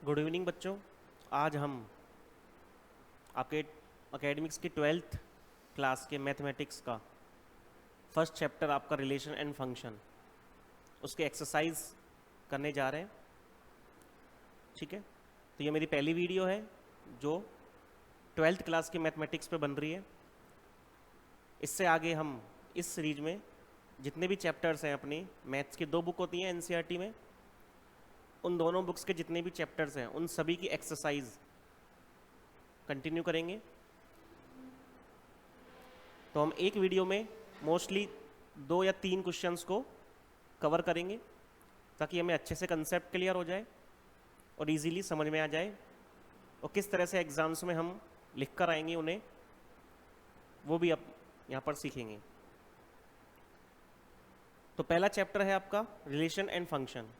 Good evening बच्चों। आज हम आपके एकेडमिक्स की 12th क्लास के मैथमेटिक्स का फर्स्ट चैप्टर आपका रिलेशन एंड फंक्शन उसके एक्सरसाइज करने जा रहे हैं। ठीक है, तो ये मेरी पहली वीडियो है जो 12th क्लास की मैथमेटिक्स पे बन रही है। इससे आगे हम इस सीरीज में जितने भी चैप्टर्स हैं, अपनी मैथ्स की 2 बुक होती हैं एनसीईआरटी में, उन दोनों बुक्स के जितने भी चैप्टर्स हैं उन सभी की एक्सरसाइज कंटिन्यू करेंगे। तो हम एक वीडियो में मोस्टली 2 या 3 क्वेश्चंस को कवर करेंगे ताकि हमें अच्छे से कंसेप्ट क्लियर हो जाए और इजीली समझ में आ जाए, और किस तरह से एग्ज़ाम्स में हम लिख कर आएंगे उन्हें, वो भी अब यहाँ पर सीखेंगे। तो पहला चैप्टर है आपका रिलेशन एंड फंक्शन।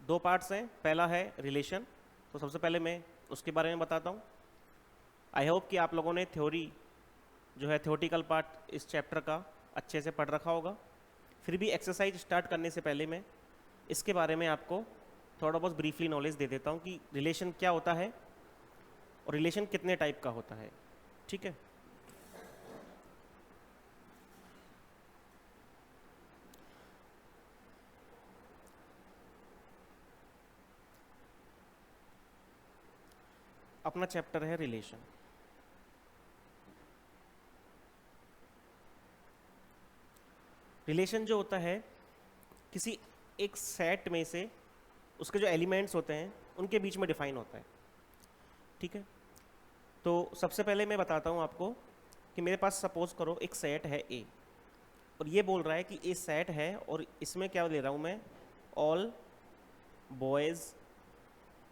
2 पार्ट्स हैं। पहला है रिलेशन, तो सबसे पहले मैं उसके बारे में बताता हूँ। आई होप कि आप लोगों ने थ्योरी जो है थ्योरेटिकल पार्ट इस चैप्टर का अच्छे से पढ़ रखा होगा। फिर भी एक्सरसाइज स्टार्ट करने से पहले मैं इसके बारे में आपको थोड़ा बहुत ब्रीफली नॉलेज दे देता हूँ कि रिलेशन क्या होता है और रिलेशन कितने टाइप का होता है। ठीक है, अपना चैप्टर है रिलेशन। रिलेशन जो होता है किसी एक सेट में से उसके जो एलिमेंट्स होते हैं उनके बीच में डिफाइन होता है। ठीक है, तो सबसे पहले मैं बताता हूँ आपको कि मेरे पास सपोज करो एक सेट है ए, और ये बोल रहा है कि ए सेट है और इसमें क्या ले रहा हूँ मैं, all boys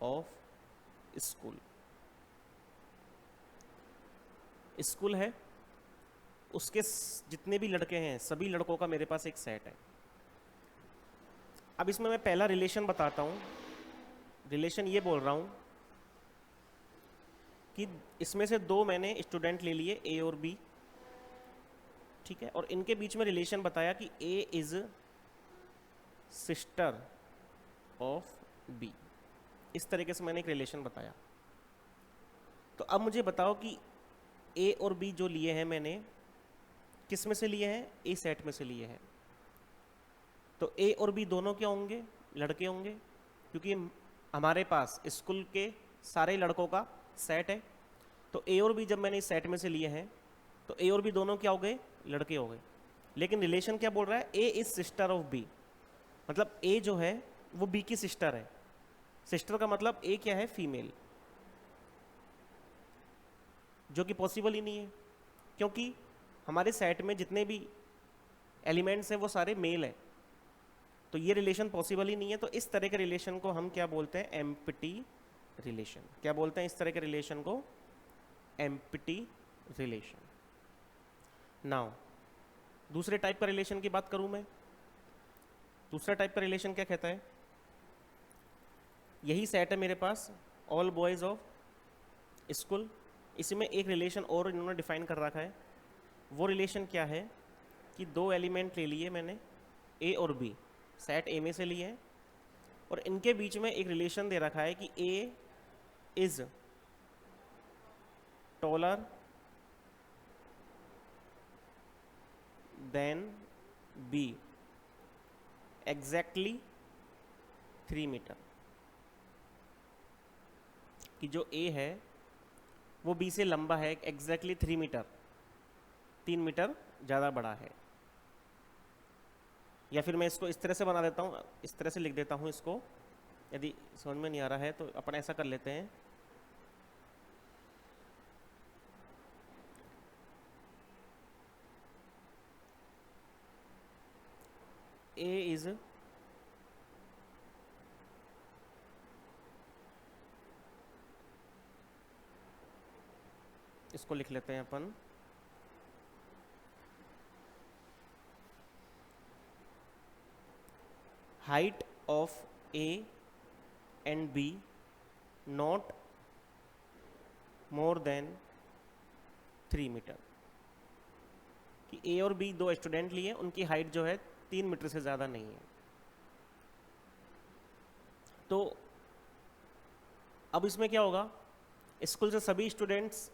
of school. School है, उसके जितने भी लड़के हैं सभी लड़कों का मेरे पास एक सेट है। अब इसमें मैं पहला रिलेशन बताता हूँ। रिलेशन ये बोल रहा हूँ कि इसमें से 2 मैंने स्टूडेंट ले लिए, ए और बी। ठीक है, और इनके बीच में रिलेशन बताया कि A is sister of B. इस तरीके से मैंने एक रिलेशन बताया। तो अब मुझे बताओ कि ए और बी जो लिए हैं मैंने, किस में से लिए हैं, ए सेट में से लिए हैं। तो ए और बी दोनों क्या होंगे, लड़के होंगे, क्योंकि हमारे पास स्कूल के सारे लड़कों का सेट है। तो ए और बी जब मैंने इस सेट में से लिए हैं तो ए और बी दोनों क्या हो गए, लड़के हो गए। लेकिन रिलेशन क्या बोल रहा है, ए इज सिस्टर ऑफ बी, मतलब ए जो है वो बी की सिस्टर है। सिस्टर का मतलब ए क्या है, फीमेल, जो कि पॉसिबल ही नहीं है क्योंकि हमारे सेट में जितने भी एलिमेंट्स हैं वो सारे मेल हैं। तो ये रिलेशन पॉसिबल ही नहीं है। तो इस तरह के रिलेशन को हम क्या बोलते हैं, एम्प्टी रिलेशन। क्या बोलते हैं इस तरह के रिलेशन को, एम्प्टी रिलेशन। नाउ दूसरे टाइप का रिलेशन की बात करूं मैं। दूसरा टाइप का रिलेशन क्या कहता है, यही सेट है मेरे पास, ऑल बॉयज़ ऑफ स्कूल। इसी में एक रिलेशन और इन्होंने डिफाइन कर रखा है। वो रिलेशन क्या है कि 2 एलिमेंट ले लिए मैंने, ए और बी, सेट ए में से लिए हैं, और इनके बीच में एक रिलेशन दे रखा है कि A is taller than B exactly 3 metre. कि जो ए है वो बी से लंबा है एग्जैक्टली 3 मीटर, 3 मीटर ज़्यादा बड़ा है। या फिर मैं इसको इस तरह से बना देता हूँ, इस तरह से लिख देता हूँ इसको, यदि समझ में नहीं आ रहा है तो अपन ऐसा कर लेते हैं। ए इज इसको लिख लेते हैं अपन, height of A and B not more than 3 metre. कि ए और बी 2 स्टूडेंट लिए, उनकी हाइट जो है 3 मीटर से ज़्यादा नहीं है। तो अब इसमें क्या होगा, स्कूल से सभी स्टूडेंट्स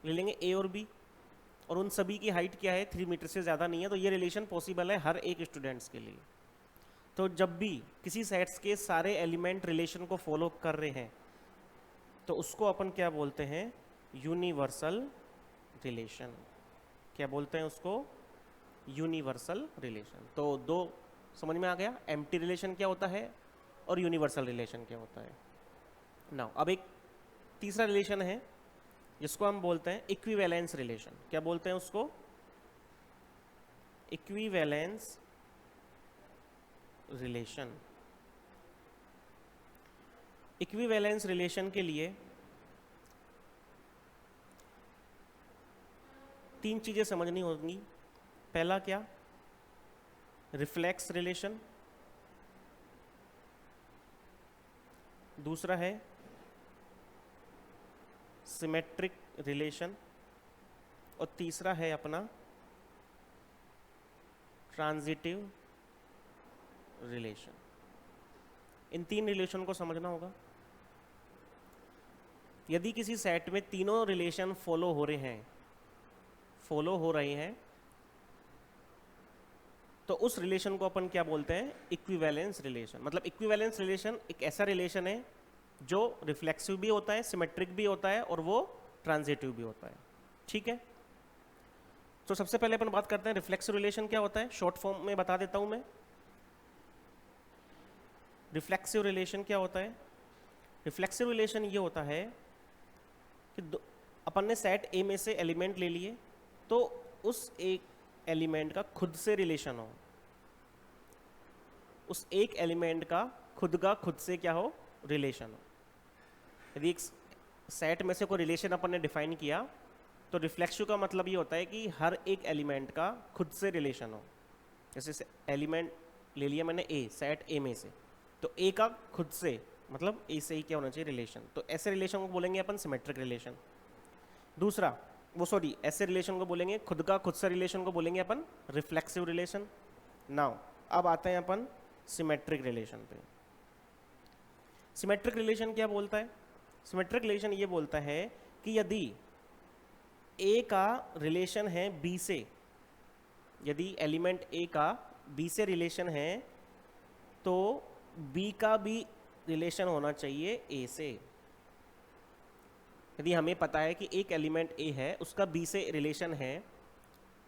ले लेंगे ए और बी, और उन सभी की हाइट क्या है 3 मीटर से ज़्यादा नहीं है, तो ये रिलेशन पॉसिबल है हर एक स्टूडेंट्स के लिए। तो जब भी किसी सेट्स के सारे एलिमेंट रिलेशन को फॉलो कर रहे हैं तो उसको अपन क्या बोलते हैं, यूनिवर्सल रिलेशन। क्या बोलते हैं उसको, यूनिवर्सल रिलेशन। तो दो समझ में आ गया, एम्प्टी रिलेशन क्या होता है और यूनिवर्सल रिलेशन क्या होता है। नाउ अब एक तीसरा रिलेशन है जिसको हम बोलते हैं इक्विवेलेंस रिलेशन। क्या बोलते हैं उसको, इक्विवेलेंस रिलेशन। इक्विवेलेंस रिलेशन के लिए 3 चीज़ें समझनी होंगी। पहला क्या, रिफ्लेक्स रिलेशन, दूसरा है सिमेट्रिक रिलेशन, और तीसरा है अपना ट्रांजिटिव रिलेशन। इन 3 रिलेशन को समझना होगा। यदि किसी सेट में तीनों रिलेशन फॉलो हो रहे हैं तो उस रिलेशन को अपन क्या बोलते हैं, इक्विवेलेंस रिलेशन। मतलब इक्विवेलेंस रिलेशन एक ऐसा रिलेशन है जो रिफ्लेक्सिव भी होता है, सिमेट्रिक भी होता है और वो ट्रांजिटिव भी होता है। ठीक है, तो सबसे पहले अपन बात करते हैं रिफ्लेक्सिव रिलेशन क्या होता है। शॉर्ट फॉर्म में बता देता हूं मैं। रिफ्लेक्सिव रिलेशन क्या होता है, रिफ्लेक्सिव रिलेशन ये होता है कि अपन ने सेट ए में से एलिमेंट ले लिए तो उस एक एलिमेंट का खुद से रिलेशन हो, उस एक एलिमेंट का खुद से क्या हो, रिलेशन हो। यदि एक सेट में से कोई रिलेशन अपन ने डिफाइन किया तो रिफ्लेक्सिव का मतलब ये होता है कि हर एक एलिमेंट का खुद से रिलेशन हो। जैसे एलिमेंट ले लिया मैंने ए, सेट ए में से, तो ए का खुद से मतलब ए से ही क्या होना चाहिए, रिलेशन। तो ऐसे रिलेशन को बोलेंगे अपन सिमेट्रिक रिलेशन। दूसरा ऐसे रिलेशन को बोलेंगे खुद से रिलेशन को बोलेंगे अपन रिफ्लेक्सिव रिलेशन। नाउ अब आते हैं अपन सिमेट्रिक रिलेशन पे। सिमेट्रिक रिलेशन क्या बोलता है, सिमेट्रिक रिलेशन ये बोलता है कि यदि ए का रिलेशन है बी से, यदि एलिमेंट ए का बी से रिलेशन है तो बी का भी रिलेशन होना चाहिए ए से। यदि हमें पता है कि एक एलिमेंट ए है, उसका बी से रिलेशन है,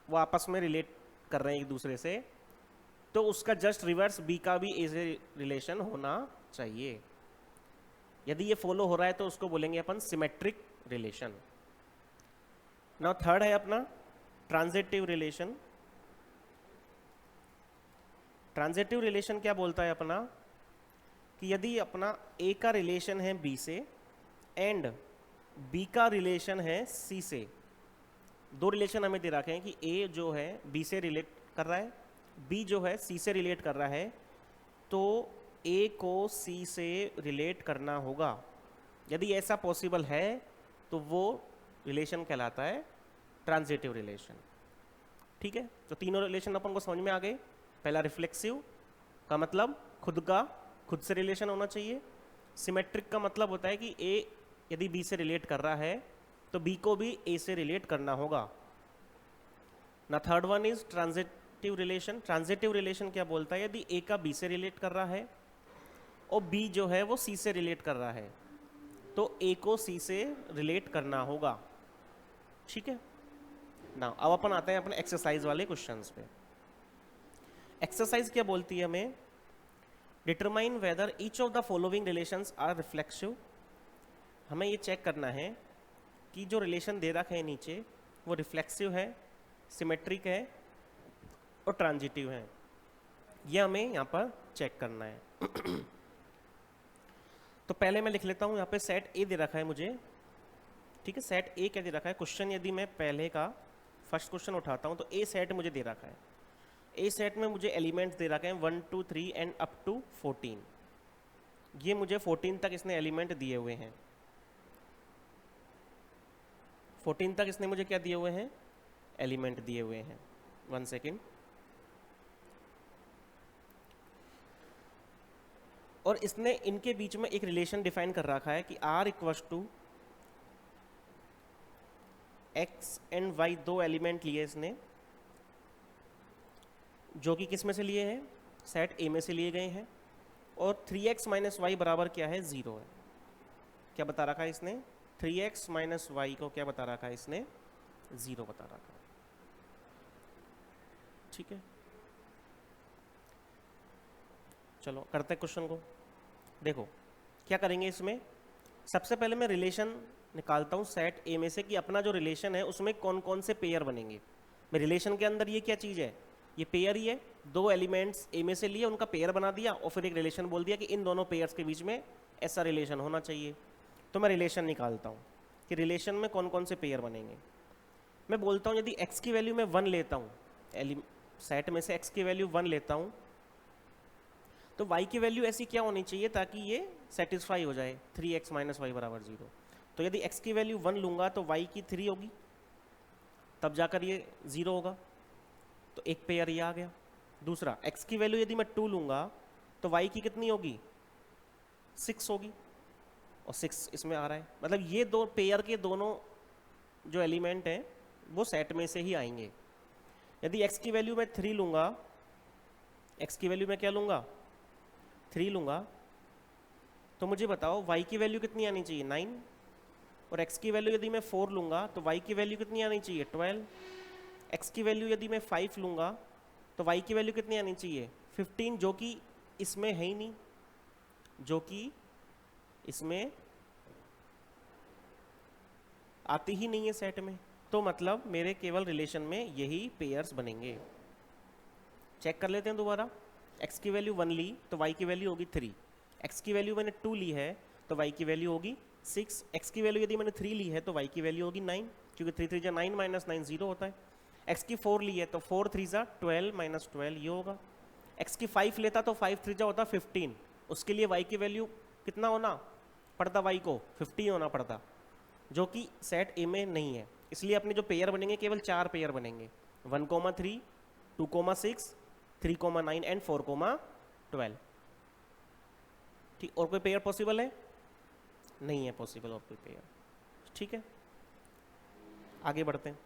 वो आपस में रिलेट कर रहे हैं एक दूसरे से, तो उसका जस्ट रिवर्स बी का भी ए से रिलेशन होना चाहिए। यदि ये फॉलो हो रहा है तो उसको बोलेंगे अपन सिमेट्रिक रिलेशन। नाउ थर्ड है अपना ट्रांजिटिव रिलेशन। ट्रांजिटिव रिलेशन क्या बोलता है अपना कि यदि अपना ए का रिलेशन है बी से एंड बी का रिलेशन है सी से, दो रिलेशन हमें दे रखे हैं कि ए जो है बी से रिलेट कर रहा है, बी जो है सी से रिलेट कर रहा है, तो ए को सी से रिलेट करना होगा। यदि ऐसा पॉसिबल है तो वो रिलेशन कहलाता है ट्रांजिटिव रिलेशन। ठीक है, तो तीनों रिलेशन अपन को समझ में आ गए। पहला रिफ्लेक्सिव का मतलब खुद से रिलेशन होना चाहिए। सिमेट्रिक का मतलब होता है कि ए यदि बी से रिलेट कर रहा है तो बी को भी ए से रिलेट करना होगा ना। Third one is transitive relation. Transitive relation क्या बोलता है, यदि ए का बी से रिलेट कर रहा है और बी जो है वो सी से रिलेट कर रहा है तो ए को सी से रिलेट करना होगा। ठीक है ना, अब अपन आते हैं अपने एक्सरसाइज वाले क्वेश्चंस पे। एक्सरसाइज क्या बोलती है हमें, determine whether each of the following relations are reflexive. हमें ये चेक करना है कि जो रिलेशन दे रखा है नीचे वो रिफ्लेक्सिव है, सिमेट्रिक है और ट्रांजिटिव है। ये हमें यहाँ पर चेक करना है। तो पहले मैं लिख लेता हूँ यहाँ पे सेट ए दे रखा है मुझे। ठीक है, सेट ए क्या दे रखा है, क्वेश्चन यदि मैं पहले का फर्स्ट क्वेश्चन उठाता हूँ तो ए सेट मुझे दे रखा है। ए सेट में मुझे एलिमेंट्स दे रखे हैं 1 2 3 एंड अप टू 14। ये मुझे 14 तक इसने एलिमेंट दिए हुए हैं। 14 तक इसने मुझे क्या दिए हुए हैं, एलिमेंट दिए हुए हैं। 1 सेकेंड। और इसने इनके बीच में एक रिलेशन डिफाइन कर रखा है कि R equals to X and Y, दो एलिमेंट लिए इसने जो कि किस में से लिए हैं, सेट ए में से लिए गए हैं, और 3x माइनस वाई बराबर क्या है, 0 है। क्या बता रखा है इसने, 3x माइनस वाई को क्या बता रखा है इसने, 0 बता रखा है। ठीक है, चलो करते हैं क्वेश्चन को। देखो क्या करेंगे इसमें, सबसे पहले मैं रिलेशन निकालता हूँ सेट ए में से कि अपना जो रिलेशन है उसमें कौन कौन से पेयर बनेंगे। मैं रिलेशन के अंदर ये क्या चीज़ है, ये पेयर ही है, दो एलिमेंट्स ए में से लिए उनका पेयर बना दिया और फिर एक रिलेशन बोल दिया कि इन दोनों पेयर्स के बीच में ऐसा रिलेशन होना चाहिए। तो मैं रिलेशन निकालता हूँ कि रिलेशन में कौन कौन से पेयर बनेंगे। मैं बोलता हूँ यदि x की वैल्यू मैं 1 लेता हूँ, सेट में से x की वैल्यू 1 लेता हूँ, तो y की वैल्यू ऐसी क्या होनी चाहिए ताकि ये सेटिस्फाई हो जाए, 3x माइनस वाई बराबर 0। तो यदि x की वैल्यू 1 लूँगा तो y की 3 होगी, तब जाकर ये 0 होगा, तो एक पेयर ये आ गया। दूसरा, x की वैल्यू यदि मैं 2 लूँगा तो y की कितनी होगी, 6 होगी, और 6 इसमें आ रहा है, मतलब ये दो पेयर के दोनों जो एलिमेंट हैं वो सेट में से ही आएंगे। यदि x की वैल्यू मैं 3 लूँगा, x की वैल्यू मैं क्या लूँगा, 3 लूँगा, तो मुझे बताओ y की वैल्यू कितनी आनी चाहिए, 9, और x की वैल्यू यदि मैं 4 लूँगा तो y की वैल्यू कितनी आनी चाहिए, 12। x की वैल्यू यदि मैं 5 लूँगा तो y की वैल्यू कितनी आनी चाहिए, 15, जो कि इसमें है ही नहीं, जो कि इसमें आती ही नहीं है सेट में। तो मतलब मेरे केवल रिलेशन में यही पेयर्स बनेंगे। चेक कर लेते हैं दोबारा, x की वैल्यू 1 ली तो y की वैल्यू होगी 3, x की वैल्यू मैंने 2 ली है तो y की वैल्यू होगी 6, x की वैल्यू यदि मैंने 3 ली है तो y की वैल्यू होगी 9, क्योंकि 3 3 9 माइनस 9 0 होता है। x की 4 ली है तो 4 3 12 माइनस 12 ये होगा। x की 5 लेता तो 5 3 होता 15, उसके लिए y की वैल्यू कितना होना पड़ता, y को 15 होना पड़ता, जो कि सेट ए में नहीं है। इसलिए अपने जो पेयर बनेंगे केवल 4 पेयर बनेंगे, 1,3, 2,6, 3,9 एंड 4,12। ठीक, और कोई पेयर पॉसिबल है, नहीं है पॉसिबल और कोई पेयर। ठीक है, आगे बढ़ते हैं।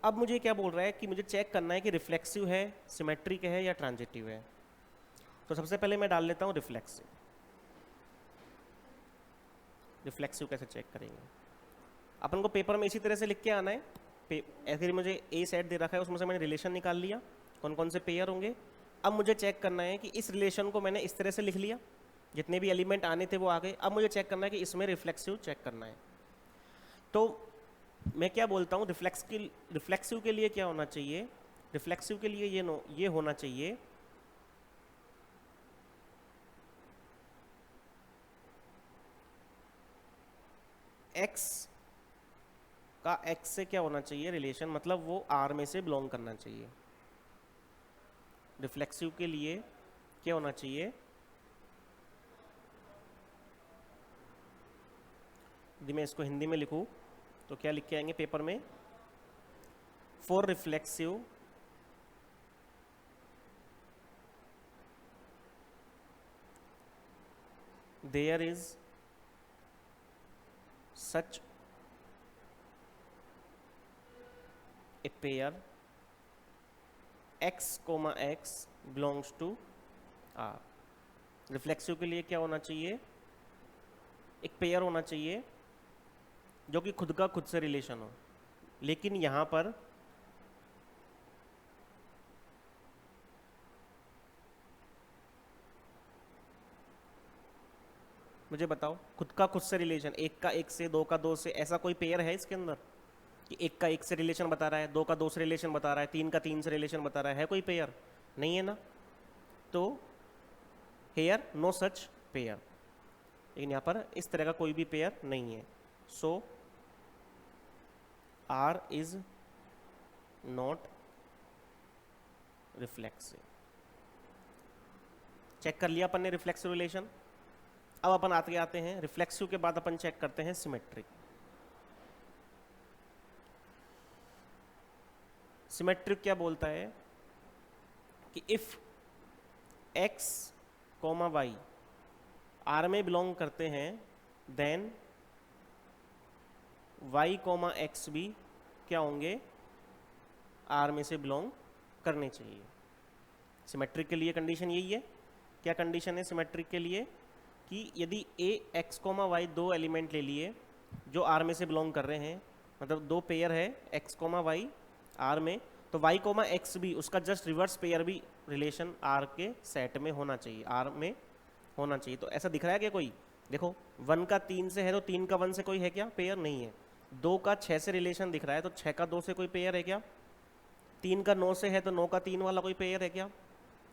अब मुझे क्या बोल रहा है कि मुझे चेक करना है कि रिफ्लेक्सिव है, सिमेट्रिक है या ट्रांजिटिव है। तो सबसे पहले मैं डाल लेता हूँ रिफ्लेक्सिव। रिफ्लेक्सिव कैसे चेक करेंगे, अपन को पेपर में इसी तरह से लिख के आना है। ऐसे मुझे ए सेट दे रखा है, उसमें से मैंने रिलेशन निकाल लिया कौन कौन से पेयर होंगे। अब मुझे चेक करना है कि इस रिलेशन को मैंने इस तरह से लिख लिया, जितने भी एलिमेंट आने थे वो आ गए। अब मुझे चेक करना है कि इसमें रिफ्लेक्सिव चेक करना है। तो मैं क्या बोलता हूँ, रिफ्लेक्सिव के लिए क्या होना चाहिए, रिफ्लेक्सिव के लिए ये होना चाहिए x का x से क्या होना चाहिए रिलेशन, मतलब वो R में से बिलोंग करना चाहिए। रिफ्लेक्सिव के लिए क्या होना चाहिए, यदि मैं इसको हिंदी में लिखूं तो क्या लिख के आएंगे पेपर में, for reflexive there is such a pair x, x belongs to R। Reflexive के लिए क्या होना चाहिए, एक पेयर होना चाहिए जो कि खुद का खुद से रिलेशन हो। लेकिन यहां पर मुझे बताओ, खुद का खुद से रिलेशन, एक का एक से, दो का दो से, ऐसा कोई पेयर है इसके अंदर कि एक का एक से रिलेशन बता रहा है, दो का दो से रिलेशन बता रहा है, तीन का तीन से रिलेशन बता रहा है कोई पेयर? नहीं है ना। तो हेयर नो सच पेयर, लेकिन यहाँ पर इस तरह का कोई भी पेयर नहीं है। So R is not reflexive. Check कर लिया अपन ने रिफ्लेक्सिव रिलेशन। अब अपन आते हैं रिफ्लेक्सिव के बाद अपन चेक करते हैं सिमेट्रिक। सिमेट्रिक क्या बोलता है कि इफ़ x, y R में बिलोंग करते हैं देन y, x भी क्या होंगे, R में से बिलोंग करने चाहिए। सिमेट्रिक के लिए कंडीशन यही है। क्या कंडीशन है सिमेट्रिक के लिए? कि यदि a, x, y दो एलिमेंट ले लिए जो R में से बिलोंग कर रहे हैं, मतलब दो पेयर है x, y R में, तो y, x भी उसका जस्ट रिवर्स पेयर भी रिलेशन R के सेट में होना चाहिए, R में होना चाहिए। तो ऐसा दिख रहा है क्या कोई? देखो 1 का 3 से है तो 3 का 1 से कोई है क्या? पेयर नहीं है। 2 का 6 से रिलेशन दिख रहा है तो 6 का 2 से कोई पेयर है क्या? 3 का 9 से है तो 9 का 3 वाला कोई पेयर है क्या?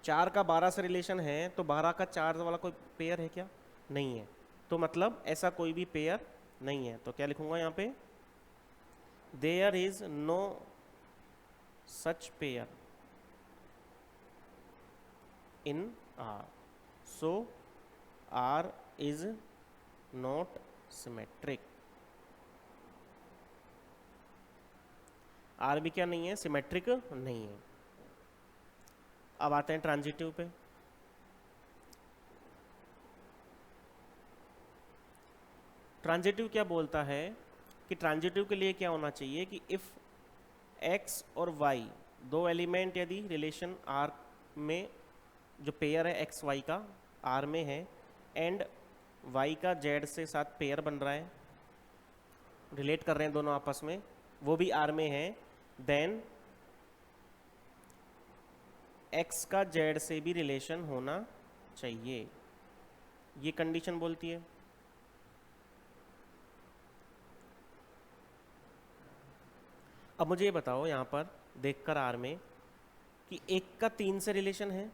4 का 12 से रिलेशन है तो 12 का 4 वाला कोई पेयर है क्या? नहीं है। तो मतलब ऐसा कोई भी पेयर नहीं है। तो क्या लिखूंगा यहाँ पे? There is no such pair in R, so R is not symmetric। R भी क्या नहीं है? सिमेट्रिक नहीं है। अब आते हैं ट्रांजिटिव पे। ट्रांजिटिव क्या बोलता है कि ट्रांजिटिव के लिए क्या होना चाहिए कि इफ़ x और y दो एलिमेंट यदि रिलेशन R में जो पेयर है x y का R में है एंड y का z से साथ पेयर बन रहा है, रिलेट कर रहे हैं दोनों आपस में, वो भी R में है, देन x का z से भी रिलेशन होना चाहिए। ये कंडीशन बोलती है। अब मुझे ये बताओ यहाँ पर देखकर R में कि 1 का 3 से रिलेशन है,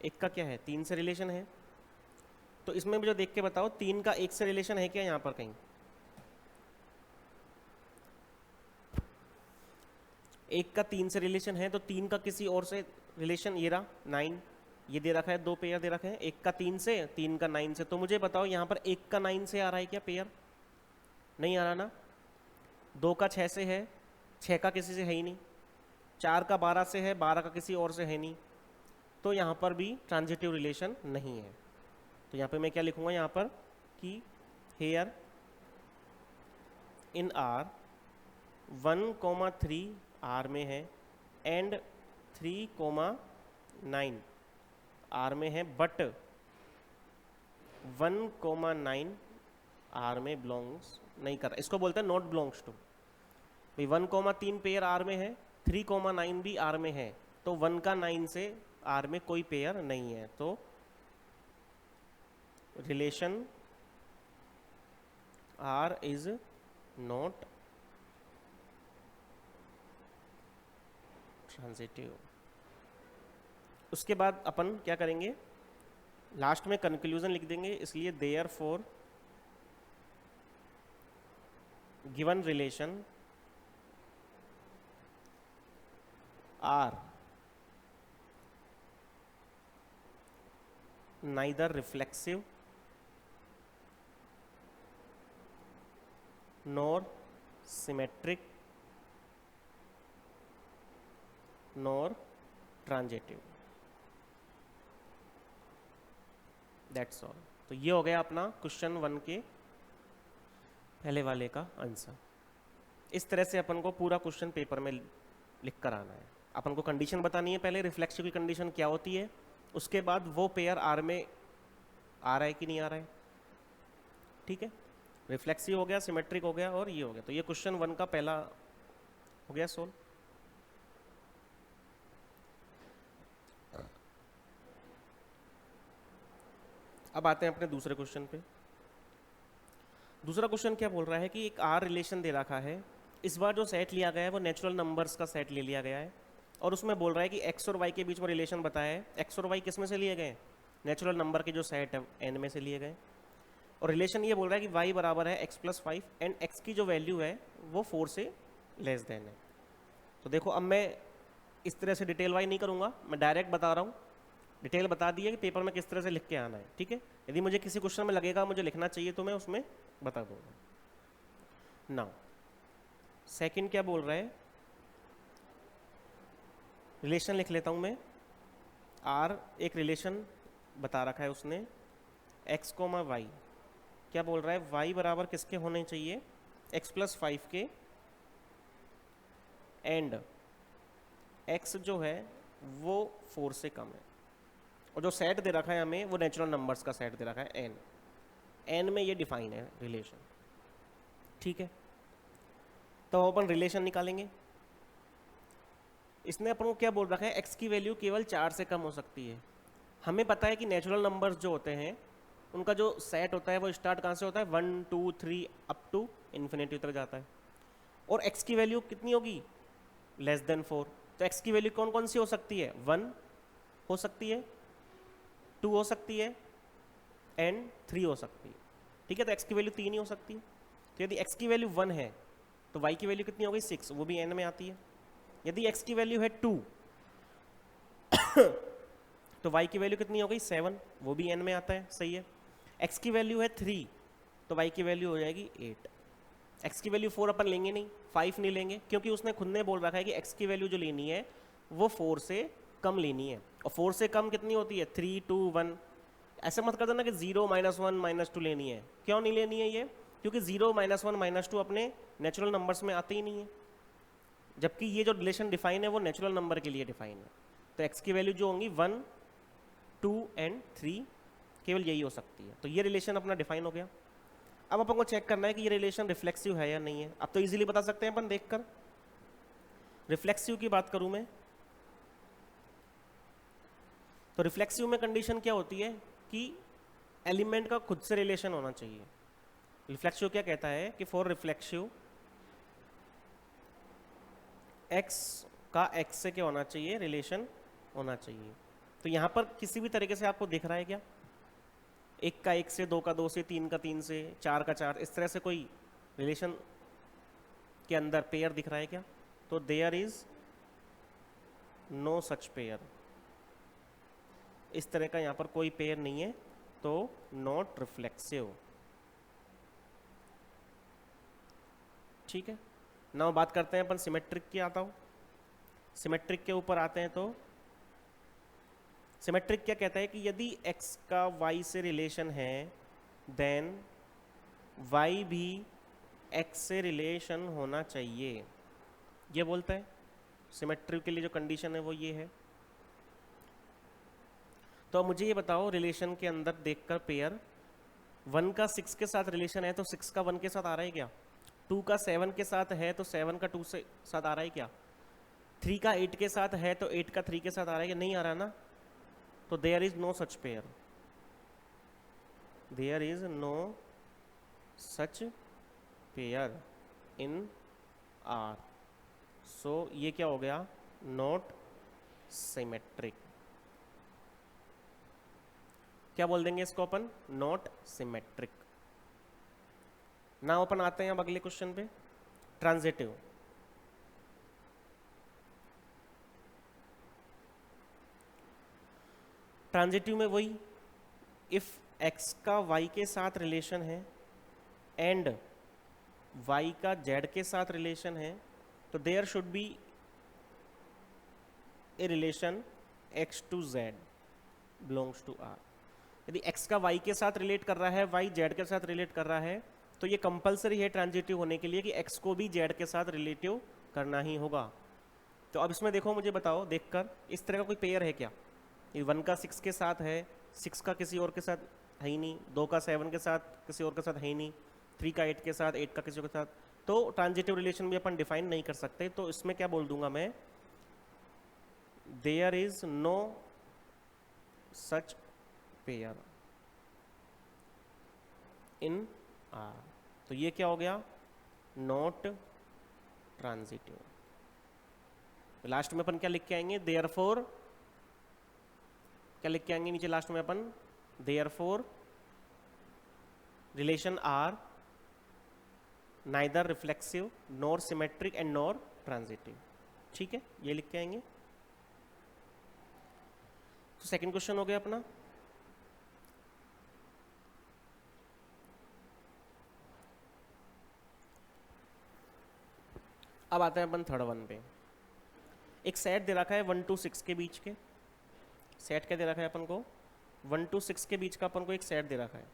1 का क्या है? 3 से रिलेशन है। तो इसमें मुझे देख के बताओ 3 का 1 से रिलेशन है क्या यहाँ पर कहीं? 1 का 3 से रिलेशन है तो 3 का किसी और से रिलेशन, ये रहा 9, ये दे रखा है, दो पेयर दे रखे हैं, 1 का 3 से, 3 का 9 से। तो मुझे बताओ यहाँ पर 1 का 9 से आ रहा है क्या पेयर? नहीं आ रहा ना। 2 का 6 से है, 6 का किसी से है ही नहीं। 4 का 12 से है, 12 का किसी और से है नहीं। तो यहाँ पर भी ट्रांजिटिव रिलेशन नहीं है। तो यहाँ पे मैं क्या लिखूँगा यहाँ पर कि हेयर इन R 1,3 R में है एंड 3,9 R में है, बट 1,9 R में बिलोंग्स नहीं कर रहा। इसको बोलते हैं नॉट बिलोंग्स टू। भाई 1,3 पेयर R में है, 3,9 भी R में है, तो 1 का 9 से R में कोई पेयर नहीं है। तो relation R is not transitive. उसके बाद अपन क्या करेंगे? लास्ट में कंक्लूजन लिख देंगे, इसलिए therefore given relation R neither reflexive nor symmetric nor transitive। That's all. तो ये हो गया अपना क्वेश्चन 1 के पहले वाले का आंसर। इस तरह से अपन को पूरा क्वेश्चन पेपर में लिख कर आना है। अपन को कंडीशन बतानी है पहले, रिफ्लेक्सिव की कंडीशन क्या होती है, उसके बाद वो पेयर R में आ रहा है कि नहीं आ रहा है। ठीक है, रिफ्लेक्सिव हो गया, सिमेट्रिक हो गया और ये हो गया। तो ये क्वेश्चन 1 का पहला हो गया सोल्व। अब आते हैं अपने दूसरे क्वेश्चन पे। दूसरा क्वेश्चन क्या बोल रहा है कि एक R रिलेशन दे रखा है। इस बार जो सेट लिया गया है वो नेचुरल नंबर्स का सेट ले लिया गया है और उसमें बोल रहा है कि x और y के बीच में रिलेशन बताया है। x और y किस में से लिए गए? नेचुरल नंबर के जो सेट है n में से लिए गए। और रिलेशन ये बोल रहा है कि y बराबर है x+5 एंड x की जो वैल्यू है वो 4 से लेस देन है। तो देखो अब मैं इस तरह से डिटेल वाइज नहीं करूँगा, मैं डायरेक्ट बता रहा हूँ। डिटेल बता दी है कि पेपर में किस तरह से लिख के आना है। ठीक है, यदि मुझे किसी क्वेश्चन में लगेगा मुझे लिखना चाहिए तो मैं उसमें बता दूंगा। नाउ सेकंड क्या बोल रहा है रिलेशन लिख लेता हूँ मैं। आर एक रिलेशन बता रखा है उसने, एक्स कोमा वाई, क्या बोल रहा है, वाई बराबर किसके होने चाहिए, एक्स प्लस 5 के, एंड एक्स जो है वो 4 से कम है, और जो सेट दे रखा है हमें वो नेचुरल नंबर्स का सेट दे रखा है एन, एन में ये डिफाइन है रिलेशन। ठीक है, तो अपन रिलेशन निकालेंगे। इसने अपन को क्या बोल रखा है, एक्स की वैल्यू केवल 4 से कम हो सकती है। हमें पता है कि नेचुरल नंबर्स जो होते हैं उनका जो सेट होता है वो स्टार्ट कहाँ से होता है, 1 2 3 अप टू इन्फिनिटी तक जाता है, और एक्स की वैल्यू कितनी होगी, लेस देन 4। तो एक्स की वैल्यू कौन कौन सी हो सकती है, 1 हो सकती है, 2 हो सकती है, एंड 3 हो सकती है। ठीक है, तो एक्स की वैल्यू 3 ही हो सकती है। तो यदि एक्स की वैल्यू 1 है तो वाई की वैल्यू कितनी हो गई, 6, वो भी एन में आती है। यदि एक्स की वैल्यू है 2 तो वाई की वैल्यू कितनी हो गई, 7, वो भी एन में आता है, सही है। एक्स की वैल्यू है 3 तो वाई की वैल्यू हो जाएगी 8। एक्स की वैल्यू 4 अपन लेंगे नहीं, 5 नहीं लेंगे, क्योंकि उसने खुद ने बोल रखा है कि एक्स की वैल्यू जो लेनी है वो 4 से कम लेनी है, और 4 से कम कितनी होती है, 3 2 1। ऐसे मत कर देना कि 0 -1 -2 लेनी है, क्यों नहीं लेनी है ये, क्योंकि 0 -1 -2 अपने नेचुरल नंबर्स में आते ही नहीं है, जबकि ये जो रिलेशन डिफाइन है वो नेचुरल नंबर के लिए डिफाइन है। तो एक्स की वैल्यू जो होंगी 1 2 एंड 3 केवल यही हो सकती है। तो ये रिलेशन अपना डिफाइन हो गया। अब अपन को चेक करना है कि ये रिलेशन रिफ्लेक्सिव है या नहीं है। अब तो इजीली बता सकते हैं अपन देखकर। रिफ्लेक्सिव की बात करूं मैं तो रिफ्लेक्सिव में कंडीशन क्या होती है कि एलिमेंट का खुद से रिलेशन होना चाहिए। रिफ्लेक्सिव क्या कहता है कि फॉर रिफ्लेक्सिव एक्स का एक्स से क्या होना चाहिए, रिलेशन होना चाहिए। तो यहां पर किसी भी तरीके से आपको दिख रहा है क्या, 1 का 1 से, 2 का 2 से, 3 का 3 से, 4 का 4, इस तरह से कोई रिलेशन के अंदर पेयर दिख रहा है क्या, तो there is no such pair. इस तरह का यहाँ पर कोई पेयर नहीं है, तो नॉट रिफ्लेक्सिव। ठीक है, नाउ बात करते हैं अपन सिमेट्रिक की। आता हूँ सिमेट्रिक के ऊपर आते हैं। तो सिमेट्रिक क्या कहता है कि यदि x का y से रिलेशन है देन y भी x से रिलेशन होना चाहिए, ये बोलता है। सिमेट्रिक के लिए जो कंडीशन है वो ये है। तो अब मुझे ये बताओ, रिलेशन के अंदर देखकर पेयर 1 का 6 के साथ रिलेशन है तो 6 का 1 के साथ आ रहा है क्या, 2 का 7 के साथ है तो 7 का 2 से साथ आ रहा है क्या, 3 का 8 के साथ है तो 8 का 3 के साथ आ रहा है क्या, नहीं आ रहा ना। तो there is no such pair, there is no such pair in R. So ये क्या हो गया, नॉट सिमेट्रिक। क्या बोल देंगे इसको अपन, नॉट सिमेट्रिक। नाउ अपन आते हैं अब अगले क्वेश्चन पे, ट्रांजिटिव। ट्रांजिटिव में वही, इफ x का y के साथ रिलेशन है एंड y का z के साथ रिलेशन है तो there should be a relation x to z belongs to r। यदि x का y के साथ रिलेट कर रहा है, y z के साथ रिलेट कर रहा है, तो ये कंपलसरी है ट्रांजिटिव होने के लिए कि x को भी z के साथ रिलेटिव करना ही होगा। तो अब इसमें देखो, मुझे बताओ देखकर, इस तरह का कोई पेयर है क्या, ये 1 का 6 के साथ है, 6 का किसी और के साथ है ही नहीं, 2 का 7 के साथ किसी और के साथ है ही नहीं, 3 का 8 के साथ, 8 का किसी और के साथ, तो ट्रांजिटिव रिलेशन भी अपन डिफाइन नहीं कर सकते। तो इसमें क्या बोल दूंगा मैं, there is no such pair in R. तो ये क्या हो गया, नॉट ट्रांजिटिव। लास्ट में अपन क्या लिख के आएंगे, देयरफॉर, क्या लिख के आएंगे नीचे लास्ट में अपन, therefore relation R neither reflexive nor symmetric and nor transitive. ठीक है, ये लिख के आएंगे। तो सेकंड क्वेश्चन हो गया अपना। अब आते हैं अपन थर्ड वन पे। एक सेट दे रखा है 1 to 6 के बीच के, सेट क्या दे रखा है अपन को, 1 to 6 के बीच का अपन को एक सेट दे रखा है।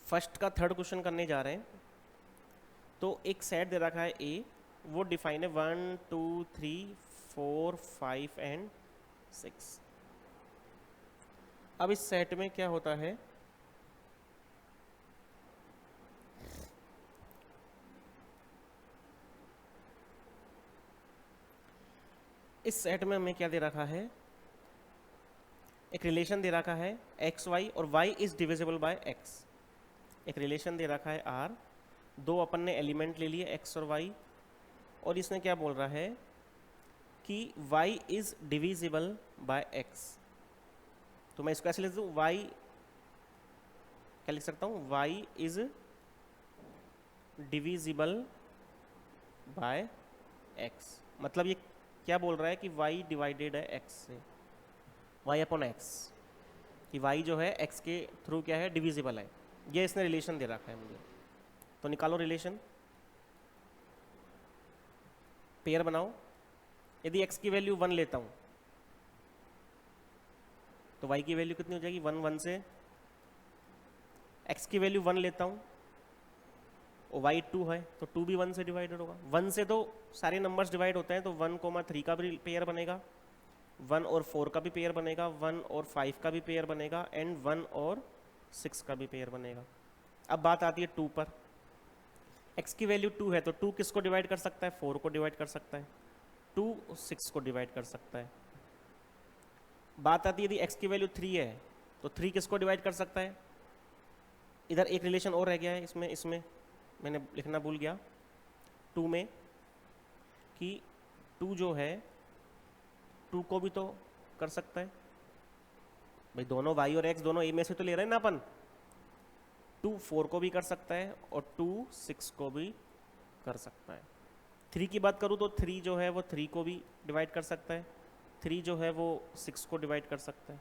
फर्स्ट का थर्ड क्वेश्चन करने जा रहे हैं। तो एक सेट दे रखा है ए, वो डिफाइन है 1 2 3 4 5 एंड 6। अब इस सेट में क्या होता है, इस सेट में हमें क्या दे रखा है, एक रिलेशन दे रखा है एक्स वाई और y is divisible by x. एक रिलेशन दे रखा है आर, दो अपन ने एलिमेंट ले लिए एक्स और वाई, और इसने क्या बोल रहा है कि y is divisible by x. तो मैं इसको ऐसे लिख दूँ, वाई क्या लिख सकता हूँ, y is divisible by x. मतलब ये क्या बोल रहा है कि y डिवाइडेड है x से, y अपॉन x, कि y जो है x के थ्रू क्या है, डिविजिबल है। ये इसने रिलेशन दे रखा है मुझे। तो निकालो रिलेशन, पेयर बनाओ। यदि x की वैल्यू 1 लेता हूँ तो y की वैल्यू कितनी हो जाएगी, 1 1 से। x की वैल्यू 1 लेता हूँ और y 2 है तो 2 भी 1 से डिवाइडेड होगा। 1 से तो सारे नंबर्स डिवाइड होते हैं, तो 1,3 का भी पेयर बनेगा, 1 और 4 का भी पेयर बनेगा, 1 और 5 का भी पेयर बनेगा, एंड 1 और 6 का भी पेयर बनेगा। अब बात आती है 2 पर। x की वैल्यू 2 है तो 2 किसको डिवाइड कर सकता है, 4 को डिवाइड कर सकता है, 2 6 को डिवाइड कर सकता है। बात आती है यदि x की वैल्यू 3 है तो 3 किसको डिवाइड कर सकता है। इधर एक रिलेशन और रह गया है, इसमें मैंने लिखना भूल गया 2 में, कि 2 जो है 2 को भी तो कर सकता है भाई, दोनों y और x दोनों a में से तो ले रहे हैं ना अपन। 2 4 को भी कर सकता है और 2 6 को भी कर सकता है। 3 की बात करूँ तो 3 जो है वो 3 को भी डिवाइड कर सकता है, 3 जो है वो 6 को डिवाइड कर सकता है।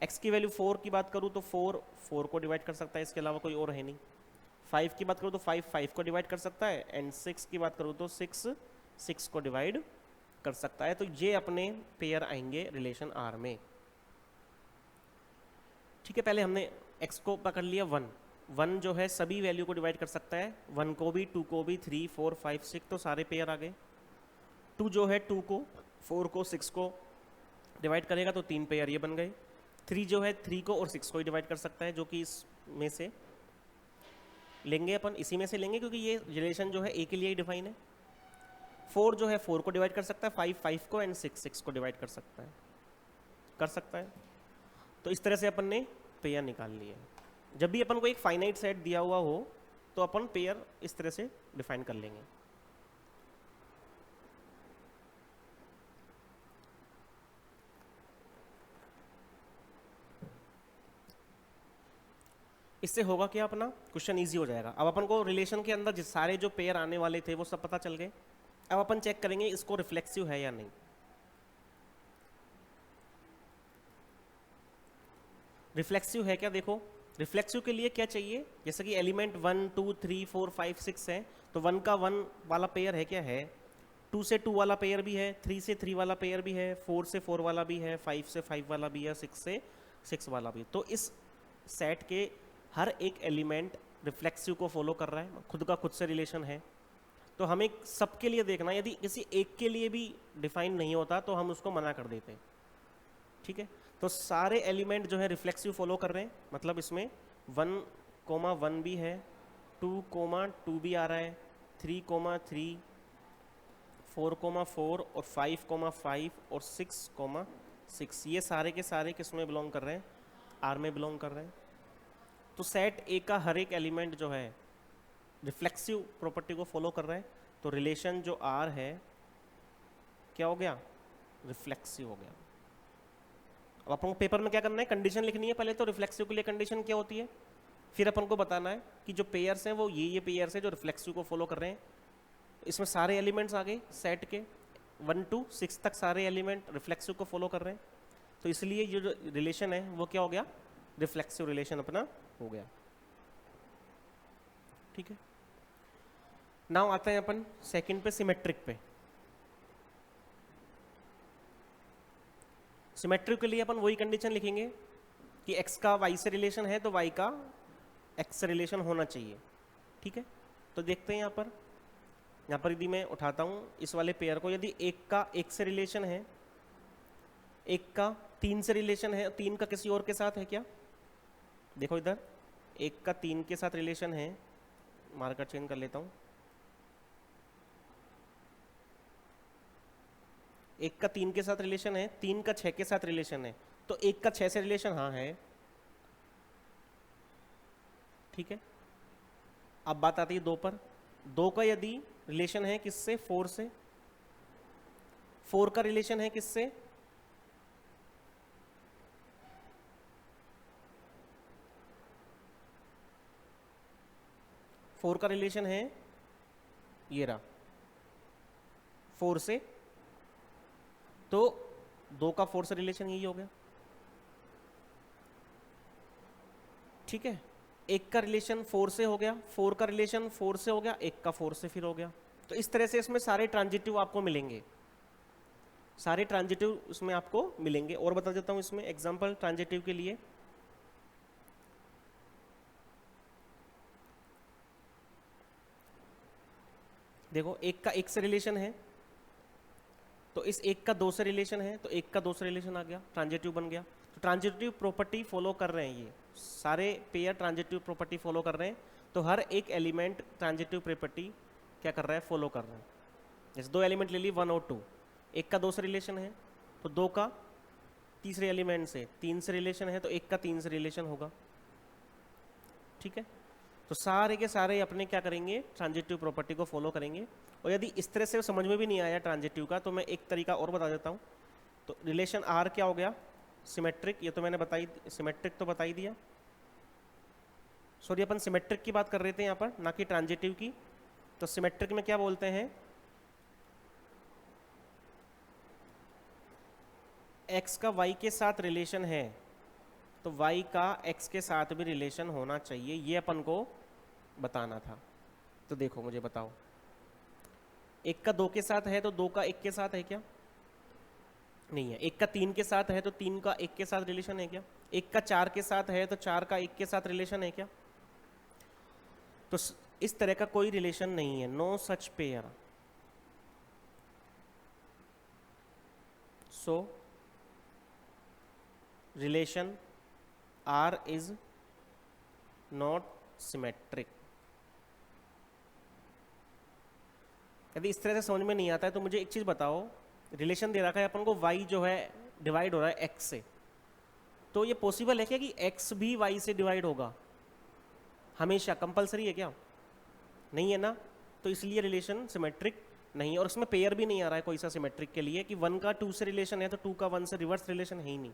x की वैल्यू 4 की बात करूँ तो 4 4 को डिवाइड कर सकता है, इसके अलावा कोई और है नहीं। 5 की बात करूँ तो 5 5 को डिवाइड कर सकता है, एंड 6 की बात करूँ तो 6 6 को डिवाइड कर सकता है। तो ये अपने पेयर आएंगे रिलेशन R में। ठीक है, पहले हमने x को पकड़ लिया 1, 1 जो है सभी वैल्यू को डिवाइड कर सकता है, 1 को भी, 2 को भी, 3 4 5 6, तो सारे पेयर आ गए। 2 जो है 2 को, 4 को, 6 को डिवाइड करेगा तो 3 पेयर ये बन गए। 3 जो है 3 को और 6 को ही डिवाइड कर सकता है, जो कि इसमें से लेंगे अपन, इसी में से लेंगे क्योंकि ये रिलेशन जो है a के लिए ही डिफाइन है। 4 जो है 4 को डिवाइड कर सकता है, 5 5 को, एंड 6 6 को डिवाइड कर सकता है। तो इस तरह से अपन ने पेयर निकाल लिए। जब भी अपन को एक फाइनाइट सेट दिया हुआ हो तो अपन पेयर इस तरह से डिफाइन कर लेंगे। इससे होगा क्या, अपना क्वेश्चन इजी हो जाएगा। अब अपन को रिलेशन के अंदर सारे जो पेयर आने वाले थे वो सब पता चल गए। अब अपन चेक करेंगे इसको रिफ्लेक्सिव है या नहीं। रिफ्लेक्सिव है क्या, देखो रिफ्लेक्सिव के लिए क्या चाहिए, जैसे कि एलिमेंट 1 2 3 4 5 6 है, तो 1 का 1 वाला पेयर है क्या, है। 2 से 2 वाला पेयर भी है, 3 से 3 वाला पेयर भी है, 4 से 4 वाला भी है, 5 से 5 वाला भी है, 6 से 6 वाला भी। तो इस सेट के हर एक एलिमेंट रिफ्लेक्सिव को फॉलो कर रहा है, खुद का खुद से रिलेशन है। तो हमें सबके लिए देखना, यदि किसी एक के लिए भी डिफाइन नहीं होता तो हम उसको मना कर देते। ठीक है, तो सारे एलिमेंट जो है रिफ्लेक्सिव फॉलो कर रहे हैं, मतलब इसमें 1,1 भी है, 2,2 भी आ रहा है, 3,3, 4,4 और 5,5 और 6,6, ये सारे के सारे किस में बिलोंग कर रहे हैं, R में बिलोंग कर रहे हैं। तो सेट ए का हर एक एलिमेंट जो है रिफ्लेक्सिव प्रॉपर्टी को फॉलो कर रहा है, तो रिलेशन जो R है क्या हो गया, रिफ्लेक्सिव हो गया। अब अपन को पेपर में क्या करना है, कंडीशन लिखनी है पहले। तो रिफ्लेक्सिव के लिए कंडीशन क्या होती है, फिर अपन को बताना है कि जो पेयर्स हैं वो ये पेयर्स हैं जो रिफ्लेक्सिव को फॉलो कर रहे हैं। इसमें सारे एलिमेंट्स आ गए सेट के, 1 to 6 तक सारे एलिमेंट रिफ्लेक्सिव को फॉलो कर रहे हैं। तो इसलिए ये जो रिलेशन है वो क्या हो गया, रिफ्लेक्सिव रिलेशन अपना हो गया। ठीक है। नाउ आते हैं अपन सेकंड पे, सिमेट्रिक पे। सिमेट्रिक के लिए अपन वही कंडीशन लिखेंगे कि x का y से रिलेशन है तो y का x से रिलेशन होना चाहिए। ठीक है, तो देखते हैं यहाँ पर यदि मैं उठाता हूँ इस वाले पेयर को, यदि एक का एक से रिलेशन है, एक का 3 से रिलेशन है, 3 का किसी और के साथ है क्या? देखो इधर, एक का 3 के साथ रिलेशन है, मार्कर चेंज कर लेता हूँ, एक का 3 के साथ रिलेशन है, 3 का 6 के साथ रिलेशन है, तो एक का 6 से रिलेशन हाँ है। ठीक है, अब बात आती है 2 पर। 2 का यदि रिलेशन है किससे? 4 से। 4 का रिलेशन है किससे? फोर का रिलेशन है ये रहा 4 से, तो 2 का 4 से रिलेशन यही हो गया। ठीक है, एक का रिलेशन 4 से हो गया, 4 का रिलेशन 4 से हो गया, एक का 4 से फिर हो गया। तो इस तरह से इसमें सारे ट्रांजिटिव आपको मिलेंगे, सारे ट्रांजिटिव इसमें आपको मिलेंगे। और बता देता हूं इसमें एग्जांपल ट्रांजिटिव के लिए। देखो, एक का 1 से रिलेशन है, तो इस एक का 2 से रिलेशन है, तो एक का 2 से रिलेशन आ गया, ट्रांजिटिव बन गया। तो ट्रांजिटिव प्रॉपर्टी फॉलो कर रहे हैं, ये सारे पेयर ट्रांजिटिव प्रॉपर्टी फॉलो कर रहे हैं। तो हर एक एलिमेंट ट्रांजिटिव प्रॉपर्टी क्या कर रहा है? फॉलो कर रहा है। जैसे 2 एलिमेंट ले ली 1 और 2, एक का 2 से रिलेशन है, तो 2 का तीसरे एलिमेंट से 3 से रिलेशन है, तो एक का 3 से रिलेशन होगा। ठीक है, तो सारे के सारे अपने क्या करेंगे? ट्रांजिटिव प्रॉपर्टी को फॉलो करेंगे। और यदि इस तरह से समझ में भी नहीं आया ट्रांजिटिव का, तो मैं एक तरीका और बता देता हूँ। तो रिलेशन आर क्या हो गया? सिमेट्रिक। ये तो मैंने सिमेट्रिक तो बता ही दिया। सॉरी, अपन सिमेट्रिक की बात कर रहे थे यहाँ पर, ना कि ट्रांजिटिव की। तो सिमेट्रिक में क्या बोलते हैं? x का y के साथ रिलेशन है, तो y का x के साथ भी रिलेशन होना चाहिए, ये अपन को बताना था। तो देखो, मुझे बताओ, एक का 2 के साथ है तो 2 का 1 के साथ है क्या? नहीं है। एक का 3 के साथ है तो 3 का 1 के साथ रिलेशन है क्या? एक का 4 के साथ है तो 4 का 1 के साथ रिलेशन है क्या? तो इस तरह का कोई रिलेशन नहीं है, no such pair. So relation R is not symmetric. यदि इस तरह से समझ में नहीं आता है तो मुझे एक चीज बताओ, रिलेशन दे रखा है अपन को y जो है डिवाइड हो रहा है x से, तो ये पॉसिबल है क्या कि x भी y से डिवाइड होगा? हमेशा कंपलसरी है क्या? नहीं है ना। तो इसलिए रिलेशन सिमेट्रिक नहीं है। और इसमें पेयर भी नहीं आ रहा है कोई सा सिमेट्रिक के लिए कि 1 का 2 से रिलेशन है तो 2 का 1 से रिवर्स रिलेशन है ही नहीं।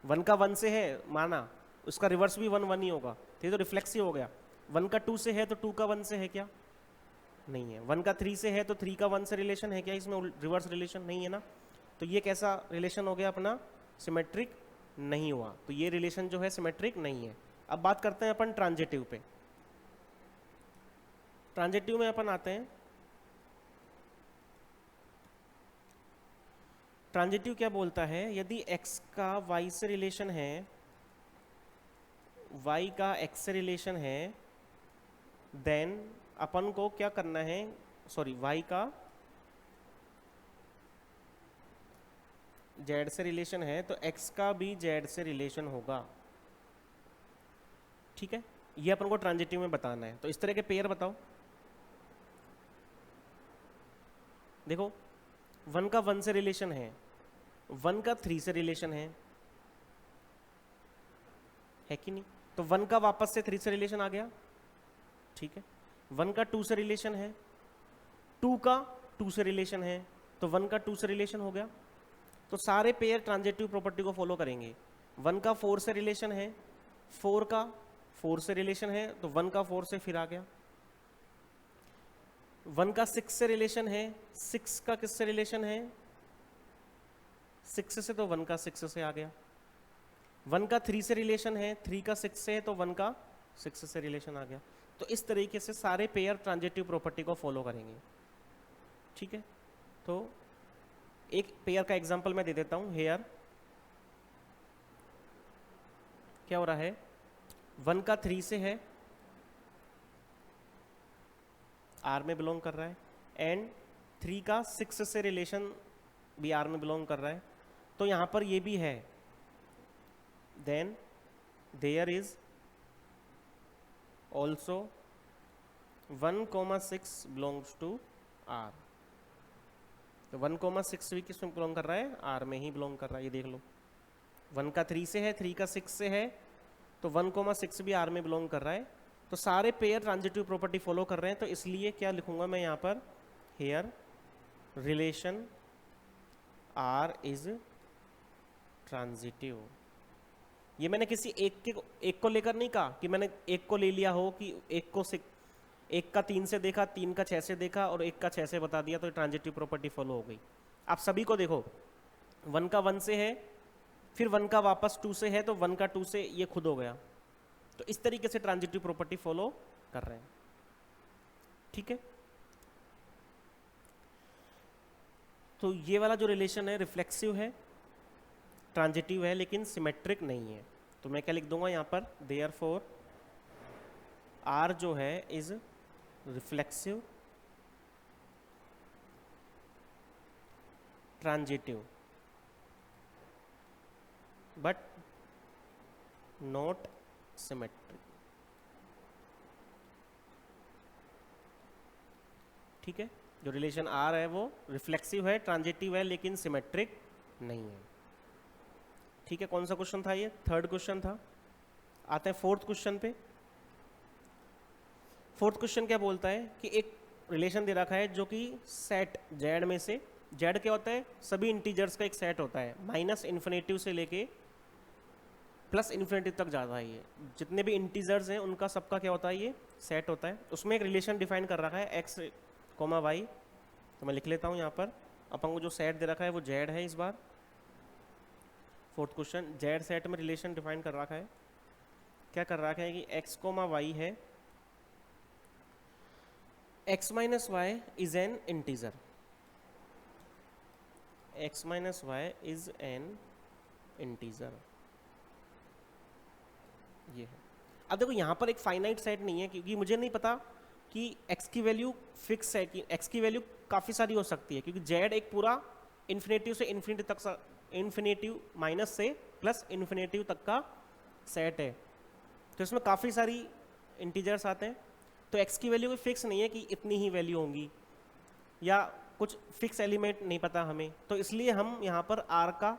1 का 1 से है माना, उसका रिवर्स भी 1 1 ही होगा, तो ये तो रिफ्लेक्सिव हो गया। 1 का 2 से है तो 2 का 1 से है क्या? नहीं है। 1 का 3 से है तो 3 का 1 से रिलेशन है क्या? इसमें रिवर्स रिलेशन नहीं है ना। तो ये कैसा रिलेशन हो गया अपना? सिमेट्रिक नहीं हुआ। तो ये रिलेशन जो है सिमेट्रिक नहीं है। अब बात करते हैं अपन ट्रांजिटिव पे। ट्रांजिटिव में अपन आते हैं। ट्रांजिटिव क्या बोलता है? यदि x का y से रिलेशन है, y का x से रिलेशन है, देन अपन को क्या करना है? सॉरी, y का z से रिलेशन है तो x का भी z से रिलेशन होगा। ठीक है, ये अपन को ट्रांजिटिव में बताना है। तो इस तरह के पेयर बताओ। देखो, 1 का 1 से रिलेशन है, 1 का 3 से रिलेशन है कि नहीं? तो 1 का वापस से 3 से रिलेशन आ गया। ठीक है, 1 का 2 से रिलेशन है, 2 का 2 से रिलेशन है, तो 1 का 2 से रिलेशन हो गया। तो सारे पेयर ट्रांजिटिव प्रॉपर्टी को फॉलो करेंगे। 1 का 4 से रिलेशन है, 4 का 4 से रिलेशन है, तो 1 का 4 से फिर आ गया। 1 का 6 से रिलेशन है, 6 का किससे रिलेशन है? 6 से, तो 1 का 6 से आ गया। 1 का 3 से रिलेशन है, 3 का 6 से है, तो 1 का 6 से रिलेशन आ गया। तो इस तरीके से सारे पेयर ट्रांजिटिव प्रॉपर्टी को फॉलो करेंगे, ठीक है। तो एक पेयर का एग्जांपल मैं दे देता हूँ। हेयर क्या हो रहा है, 1 का 3 से है, आर में बिलोंग कर रहा है, एंड 3 का 6 से रिलेशन भी आर में बिलोंग कर रहा है। तो यहाँ पर ये भी है, then there is also 1,6 belongs to R. तो 1,6 भी किस में बिलोंग कर रहा है, आर में ही बिलोंग कर रहा है। ये देख लो, 1 का 3 से है, 3 का 6 से है, तो 1,6 भी आर में बिलोंग कर रहा है। तो सारे पेयर ट्रांजिटिव प्रॉपर्टी फॉलो कर रहे हैं, तो इसलिए क्या लिखूंगा मैं यहाँ पर, here relation R is transitive. ये मैंने किसी एक को लेकर नहीं कहा कि मैंने एक को ले लिया हो कि एक का 3 से देखा, 3 का 6 से देखा और एक का 6 से बता दिया तो ट्रांजिटिव प्रॉपर्टी फॉलो हो गई। आप सभी को देखो, 1 का 1 से है, फिर 1 का वापस 2 से है, तो 1 का 2 से ये खुद हो गया। तो इस तरीके से ट्रांजिटिव प्रॉपर्टी फॉलो कर रहे हैं, ठीक है। तो ये वाला जो रिलेशन है रिफ्लेक्सिव है, ट्रांजिटिव है, लेकिन सिमेट्रिक नहीं है। तो मैं क्या लिख दूंगा यहाँ पर, देयरफॉर आर जो है is reflexive transitive but not symmetric, ठीक है। जो रिलेशन आर है वो रिफ्लेक्सिव है, ट्रांजिटिव है, लेकिन सिमेट्रिक नहीं है, ठीक है। कौन सा क्वेश्चन था ये, 3rd क्वेश्चन था। आते हैं 4th क्वेश्चन पे। 4th क्वेश्चन क्या बोलता है कि एक रिलेशन दे रखा है जो कि सेट जेड में से, जेड क्या होता है, सभी इंटीजर्स का एक सेट होता है, -इन्फिनिटी से लेके +इन्फिनिटी तक जाता है। ये जितने भी इंटीजर्स हैं उनका सबका क्या होता है, ये सेट होता है। उसमें एक रिलेशन डिफाइन कर रखा है x, y। तो मैं लिख लेता हूँ यहाँ पर, अपन को जो सेट दे रखा है वो जेड है। इस बार 4th क्वेश्चन, जेड सेट में रिलेशन डिफाइन कर रखा है। क्या कर रखा है कि x, y है, x - y is an integer, x - y is an integer, ये है। अब देखो यहाँ पर एक फाइनाइट सेट नहीं है, क्योंकि मुझे नहीं पता कि x की वैल्यू फिक्स है, कि x की वैल्यू काफ़ी सारी हो सकती है, क्योंकि z एक पूरा इन्फिनेटिव से इन्फिनिटी तक, इन्फिनेटिव माइनस से +इन्फिनेटिव तक का सेट है। तो इसमें काफ़ी सारी इंटीजर्स आते हैं। तो x की वैल्यू कोई फिक्स नहीं है कि इतनी ही वैल्यू होंगी, या कुछ फिक्स एलिमेंट नहीं पता हमें। तो इसलिए हम यहाँ पर r का,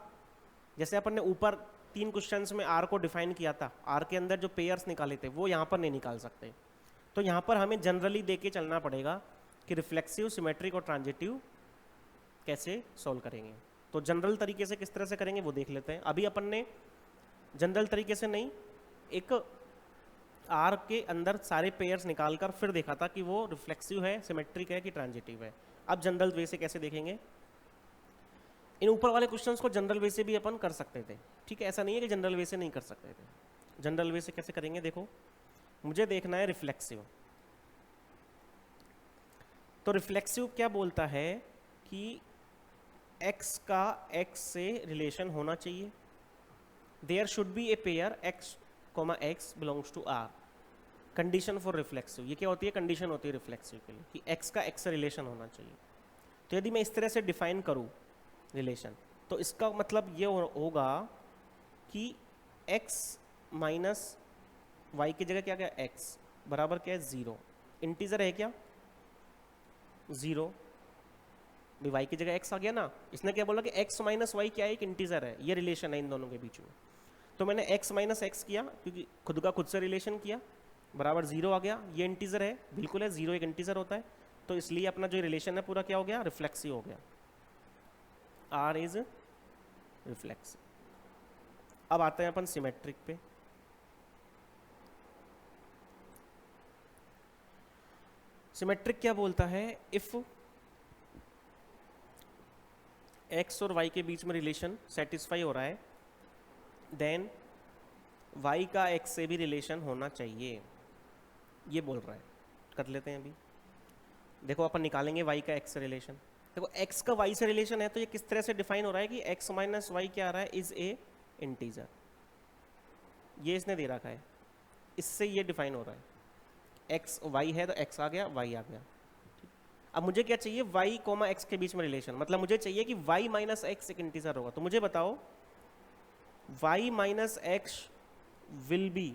जैसे अपन ने ऊपर 3 क्वेश्चंस में r को डिफाइन किया था, r के अंदर जो पेयर्स निकाले थे वो यहाँ पर नहीं निकाल सकते। तो यहाँ पर हमें जनरली दे के चलना पड़ेगा कि रिफ्लेक्सिव, सिमेट्रिक और ट्रांजिटिव कैसे सॉल्व करेंगे। तो जनरल तरीके से किस तरह से करेंगे वो देख लेते हैं। अभी अपन ने जनरल तरीके से नहीं, एक आर के अंदर सारे पेयर्स निकालकर फिर देखा था कि वो रिफ्लेक्सिव है, सिमेट्रिक है कि ट्रांजिटिव है। अब जनरल वे से कैसे देखेंगे। इन ऊपर वाले क्वेश्चंस को जनरल वे से भी अपन कर सकते थे, ठीक है। ऐसा नहीं है कि जनरल वे से नहीं कर सकते थे। जनरल वे से कैसे करेंगे, देखो मुझे देखना है रिफ्लेक्सिव। तो रिफ्लेक्सिव क्या बोलता है कि x का x से रिलेशन होना चाहिए, there should be a pair x, x belongs to r। Condition for reflexive, ये क्या होती है, कंडीशन होती है रिफ्लेक्सिव के लिए कि x का x से रिलेशन होना चाहिए। तो यदि मैं इस तरह से डिफाइन करूँ रिलेशन, तो इसका मतलब ये होगा कि x माइनस y की जगह क्या क्या, x बराबर क्या है 0। इंटीजर है क्या 0, y की जगह x आ गया ना। इसने क्या बोला कि x - y क्या है, एक इंटीजर है। ये रिलेशन है इन दोनों के बीच में। तो मैंने x - x किया, क्योंकि खुद का खुद से रिलेशन किया, बराबर 0 आ गया। ये इंटीजर है, बिल्कुल है, 0 एक इंटीजर होता है। तो इसलिए अपना जो रिलेशन है पूरा क्या हो गया, रिफ्लेक्सिव हो गया। R is reflexive. अब आते हैं अपन सिमेट्रिक पे। सिमेट्रिक क्या बोलता है, इफ x और y के बीच में रिलेशन सेटिस्फाई हो रहा है, देन y का x से भी रिलेशन होना चाहिए, ये बोल रहा है। कर लेते हैं अभी। देखो अपन निकालेंगे y का x से रिलेशन। देखो x का y से रिलेशन है तो ये किस तरह से डिफाइन हो रहा है कि x माइनस वाई क्या आ रहा है, इज ए इंटीजर। ये इसने दे रखा है, इससे ये डिफाइन हो रहा है। x y है तो x आ गया, y आ गया। अब मुझे क्या चाहिए, y कोमा x के बीच में रिलेशन, मतलब मुझे चाहिए कि y माइनस एक्स एक इंटीजर होगा। तो मुझे बताओ y minus x will be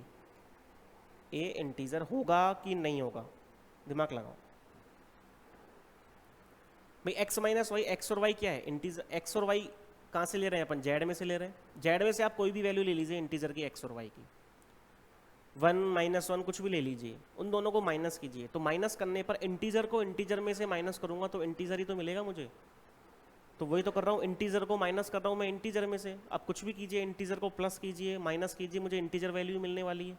a integer होगा कि नहीं होगा, दिमाग लगाओ भाई। x माइनस वाई, एक्स और y क्या है, इंटीजर। x और y कहाँ से ले रहे हैं अपन, जेड में से ले रहे हैं। जेड में से आप कोई भी वैल्यू ले लीजिए इंटीजर की x और y की, 1 माइनस 1 कुछ भी ले लीजिए, उन दोनों को माइनस कीजिए। तो माइनस करने पर इंटीजर को इंटीजर में से माइनस करूंगा तो इंटीजर ही तो मिलेगा मुझे। तो वही तो कर रहा हूँ, इंटीजर को माइनस कर रहा हूँ मैं इंटीजर में से। आप कुछ भी कीजिए, इंटीजर को प्लस कीजिए, माइनस कीजिए, मुझे इंटीजर वैल्यू मिलने वाली है।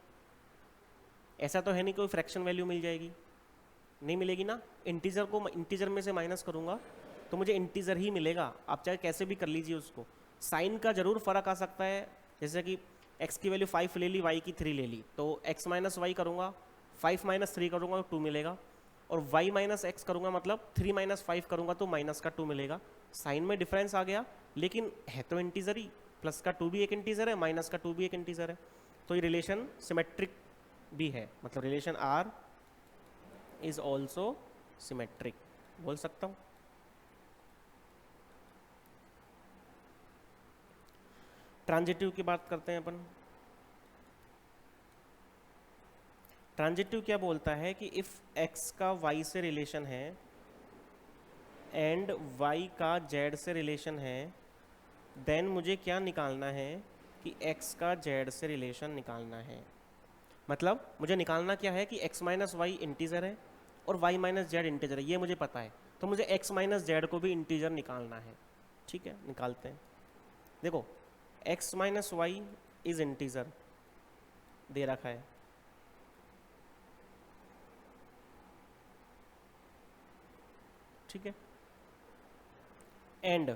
ऐसा तो है नहीं कोई फ्रैक्शन वैल्यू मिल जाएगी, नहीं मिलेगी ना। इंटीजर को इंटीजर में से माइनस करूंगा तो मुझे इंटीजर ही मिलेगा। आप चाहे कैसे भी कर लीजिए उसको। साइन का जरूर फर्क आ सकता है, जैसे कि x की वैल्यू 5 ले ली, y की 3 ले ली, तो x माइनस वाई करूँगा, 5 माइनस 3 करूँगा तो 2 मिलेगा। और y माइनस एक्स करूँगा मतलब 3 माइनस 5 करूँगा तो माइनस का 2 मिलेगा। साइन में डिफरेंस आ गया, लेकिन है तो इंटीजर ही। प्लस का 2 भी एक इंटीजर है, माइनस का 2 भी एक इंटीजर है। तो ये रिलेशन सिमेट्रिक भी है, मतलब relation R is also symmetric बोल सकता हूँ। ट्रांजिटिव की बात करते हैं अपन। ट्रांजिटिव क्या बोलता है कि इफ x का y से रिलेशन है एंड y का z से रिलेशन है, देन मुझे क्या निकालना है कि x का z से रिलेशन निकालना है। मतलब मुझे निकालना क्या है कि x माइनस वाई इंटीजर है और y माइनस जेड इंटीजर है, ये मुझे पता है। तो मुझे x माइनस जेड को भी इंटीजर निकालना है। ठीक है, निकालते हैं। देखो x minus y is integer दे रखा है, ठीक है। And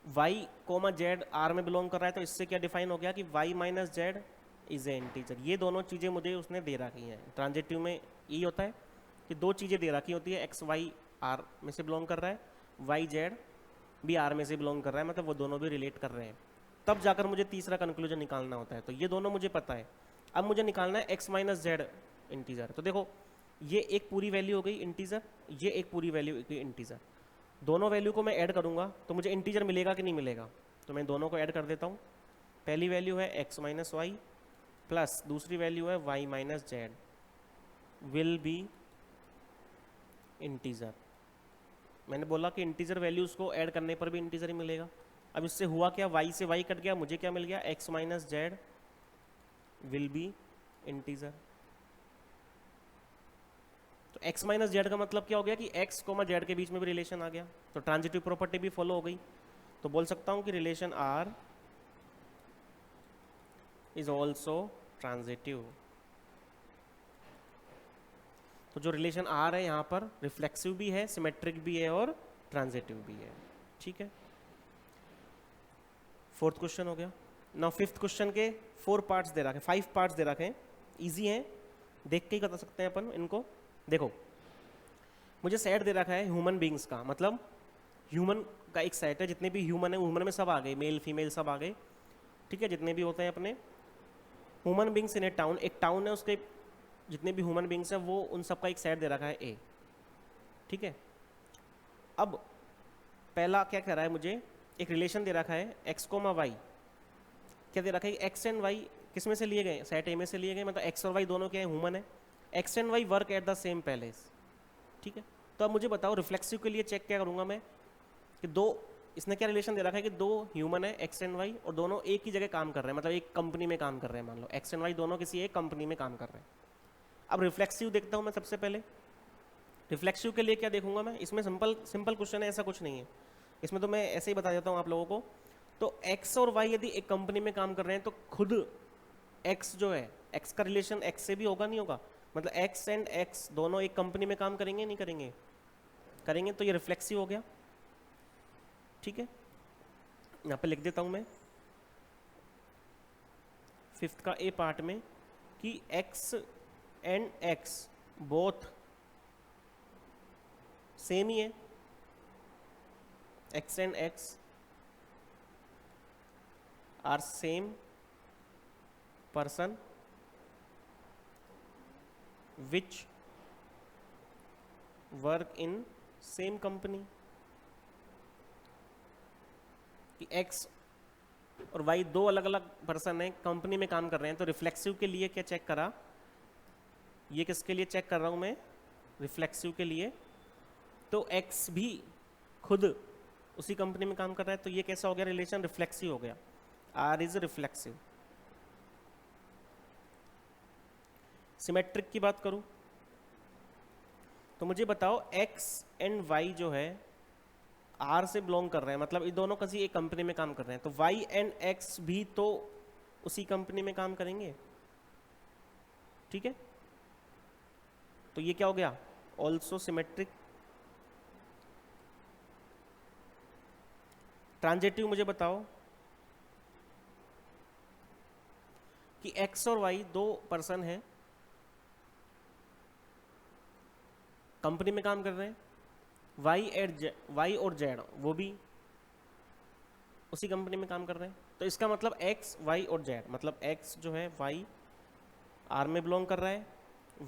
y comma z R में बिलोंग कर रहा है, तो इससे क्या डिफाइन हो गया कि y minus Z is a integer. ये दोनों चीज़ें मुझे उसने दे रखी हैं। ट्रांजिटिव में यही होता है कि दो चीज़ें दे रखी होती है, एक्स वाई आर में से बिलोंग कर रहा है, वाई जेड भी आर में से बिलोंग कर रहा है, मतलब वो दोनों भी रिलेट कर रहे हैं, तब जाकर मुझे तीसरा कंक्लूजन निकालना होता है। तो ये दोनों मुझे पता है। अब मुझे निकालना है एक्स माइनस जेड इंटीजर। तो देखो ये एक पूरी वैल्यू हो गई इंटीजर, ये एक पूरी वैल्यू गई इंटीजर। दोनों वैल्यू को मैं ऐड करूंगा तो मुझे इंटीजर मिलेगा कि नहीं मिलेगा। तो मैं दोनों को ऐड कर देता हूँ। पहली वैल्यू है एक्स माइनस वाई प्लस दूसरी वैल्यू है y minus z will be integer. मैंने बोला कि इंटीजर वैल्यूज़ को ऐड करने पर भी इंटीजर ही मिलेगा। अब इससे हुआ क्या, y से y कट गया, मुझे क्या मिल गया, x minus z will be integer. तो x माइनस जेड का मतलब क्या हो गया कि x कोमा जेड के बीच में भी रिलेशन आ गया, तो ट्रांजिटिव प्रॉपर्टी भी फॉलो हो गई। तो बोल सकता हूँ कि relation R is also transitive. तो जो रिलेशन R है यहाँ पर रिफ्लेक्सिव भी है, सिमेट्रिक भी है और ट्रांजिटिव भी है। ठीक है, फोर्थ क्वेश्चन हो गया। नाउ फिफ्थ क्वेश्चन के 4 पार्ट्स दे रखे, 5 पार्ट्स दे रखे हैं, इजी हैं, देख के ही बता सकते हैं अपन इनको। देखो मुझे सेट दे रखा है ह्यूमन बींग्स का, मतलब ह्यूमन का एक सेट है, जितने भी ह्यूमन है ह्यूमन में सब आ गए, मेल फीमेल सब आ गए, ठीक है, जितने भी होते हैं अपने human beings in A town. एक टाउन है, उसके जितने भी ह्यूमन बींग्स हैं वो उन सबका एक सेट दे रखा है ए। ठीक है, अब पहला क्या कह रहा है, मुझे एक रिलेशन दे रखा है एक्स कोमा वाई। क्या दे रखा है, एक्स एंड वाई किस में से लिए गए, सेट ए में से लिए गए, मतलब एक्स और वाई दोनों क्या है, ह्यूमन है। X and y work at the same place. ठीक है, तो अब मुझे बताओ रिफ्लेक्सिव के लिए चेक क्या करूंगा मैं कि दो, इसने क्या रिलेशन दे रखा है कि दो ह्यूमन है एक्स एंड वाई और दोनों एक ही जगह काम कर रहे हैं, मतलब एक कंपनी में काम कर रहे हैं। मान लो एक्स एंड वाई दोनों किसी एक कंपनी में काम कर रहे हैं। अब रिफ्लेक्सिव देखता हूँ मैं सबसे पहले। रिफ्लेक्सिव के लिए क्या देखूंगा मैं, इसमें सिंपल सिंपल क्वेश्चन है, ऐसा कुछ नहीं है इसमें, तो मैं ऐसे ही बता देता हूँ आप लोगों को। तो x और y यदि एक कंपनी में काम कर रहे हैं तो खुद x जो है, x का रिलेशन x से भी होगा नहीं होगा, मतलब x एंड x दोनों एक कंपनी में काम करेंगे नहीं करेंगे, करेंगे, तो ये रिफ्लेक्सिव हो गया। ठीक है, यहाँ पे लिख देता हूँ मैं फिफ्थ का ए पार्ट में कि x and x both same ही है, x and x are same person which work in same company. कि x और y दो अलग अलग पर्सन हैं, कंपनी में काम कर रहे हैं, तो रिफ्लेक्सिव के लिए क्या चेक करा, ये किसके लिए चेक कर रहा हूं मैं, रिफ्लेक्सिव के लिए। तो x भी खुद उसी कंपनी में काम कर रहा है, तो ये कैसा हो गया रिलेशन, रिफ्लेक्सिव हो गया, r इज रिफ्लेक्सिव। सिमेट्रिक की बात करूं तो मुझे बताओ x एंड y जो है R से बिलोंग कर रहे हैं, मतलब ये दोनों किसी एक कंपनी में काम कर रहे हैं, तो y एंड x भी तो उसी कंपनी में काम करेंगे, ठीक है। तो ये क्या हो गया, ऑल्सो सिमेट्रिक। ट्रांजिटिव मुझे बताओ कि x और y दो पर्सन हैं, कंपनी में काम कर रहे हैं, y और z वो भी उसी कंपनी में काम कर रहे हैं, तो इसका मतलब x y और z, मतलब x जो है y R में बिलोंग कर रहा है,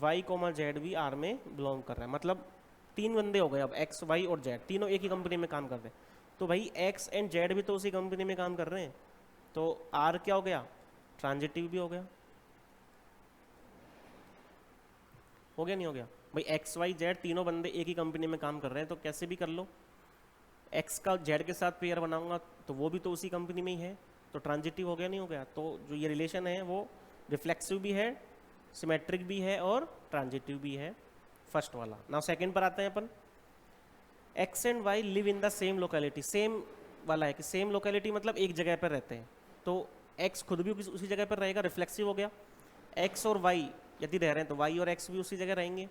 y कोमा z भी R में बिलोंग कर रहा है, मतलब तीन बंदे हो गए अब, x y और z तीनों एक ही कंपनी में काम कर रहे हैं। तो भाई x एंड z भी तो उसी कंपनी में काम कर रहे हैं, तो R क्या हो गया, ट्रांजिटिव भी हो गया नहीं हो गया भाई, एक्स वाई जेड तीनों बंदे एक ही कंपनी में काम कर रहे हैं, तो कैसे भी कर लो, एक्स का जेड के साथ पेयर बनाऊंगा तो वो भी तो उसी कंपनी में ही है, तो ट्रांजिटिव हो गया नहीं हो गया। तो जो ये रिलेशन है वो रिफ्लेक्सिव भी है, सिमेट्रिक भी है और ट्रांजिटिव भी है, फर्स्ट वाला। नाउ सेकंड पर आते हैं अपन, x and y live in the same locality, same वाला है कि सेम लोकेलिटी मतलब एक जगह पर रहते हैं, तो एक्स खुद भी उसी जगह पर रहेगा, रिफ्लेक्सिव हो गया। एक्स और वाई यदि रह रहे हैं तो वाई और एक्स भी उसी जगह रहेंगे,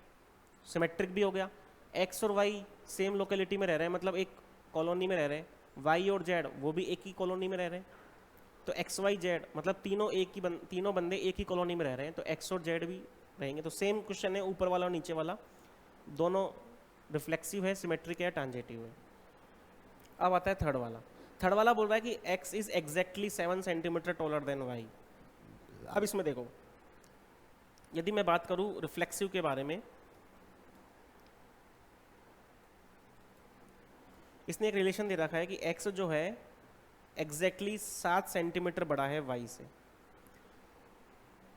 सिमेट्रिक भी हो गया। एक्स और वाई सेम लोकेलिटी में रह रहे हैं, मतलब एक कॉलोनी में रह रहे हैं, वाई और जेड वो भी एक ही कॉलोनी में रह रहे हैं, तो एक्स वाई जेड मतलब तीनों बंदे एक ही कॉलोनी में रह रहे हैं, तो एक्स और जेड भी रहेंगे। तो सेम क्वेश्चन है, ऊपर वाला और नीचे वाला दोनों रिफ्लेक्सिव है, सिमेट्रिक है, ट्रांजिटिव है। अब आता है थर्ड वाला। थर्ड वाला बोल रहा है कि x is exactly 7 centimetre taller than y. अब इसमें देखो, यदि मैं बात करूं रिफ्लेक्सिव के बारे में, इसने एक रिलेशन दे रखा है कि x जो है एग्जैक्टली 7 सेंटीमीटर बड़ा है y से,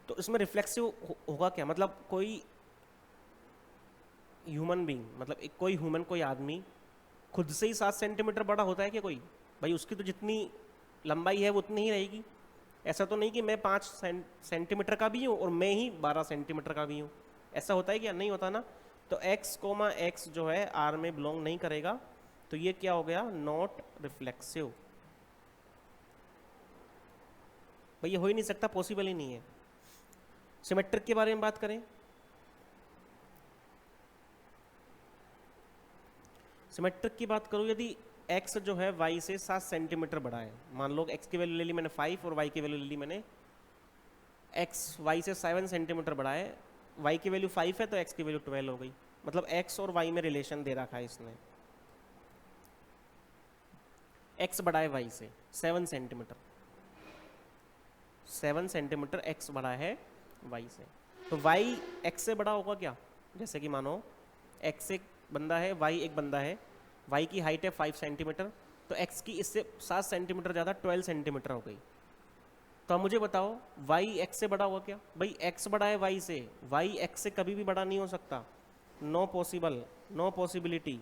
तो इसमें रिफ्लेक्सिव होगा क्या, मतलब कोई ह्यूमन बीइंग, मतलब कोई ह्यूमन, कोई आदमी खुद से ही 7 सेंटीमीटर बड़ा होता है क्या कोई, भाई उसकी तो जितनी लंबाई है वो उतनी ही रहेगी। ऐसा तो नहीं कि मैं 5 सेंटीमीटर का भी हूँ और मैं ही 12 सेंटीमीटर का भी हूँ, ऐसा होता है क्या, नहीं होता ना। तो x कोमा x जो है R में बिलोंग नहीं करेगा, तो ये क्या हो गया, नॉट रिफ्लेक्सिव। भाई ये हो ही नहीं सकता, पॉसिबल ही नहीं है। सिमेट्रिक के बारे में बात करें, सिमेट्रिक की बात करूं, यदि x जो है y से 7 सेंटीमीटर बड़ा है, मान लो x की वैल्यू ले ली मैंने 5 और y की वैल्यू ले ली मैंने, x y से 7 सेंटीमीटर बड़ा है, y की वैल्यू 5 है तो x की वैल्यू 12 हो गई, मतलब x और y में रिलेशन दे रखा है इसने, x बड़ा है y से 7 सेंटीमीटर, 7 सेंटीमीटर x बड़ा है y से, तो y x से बड़ा होगा क्या, जैसे कि मानो x एक बंदा है, y एक बंदा है, y की हाइट है 5 सेंटीमीटर, तो x की इससे 7 सेंटीमीटर ज़्यादा 12 सेंटीमीटर हो गई। तो अब मुझे बताओ y x से बड़ा होगा क्या, भाई x बड़ा है y से, y x से कभी भी बड़ा नहीं हो सकता, नो पॉसिबल, नो पॉसिबिलिटी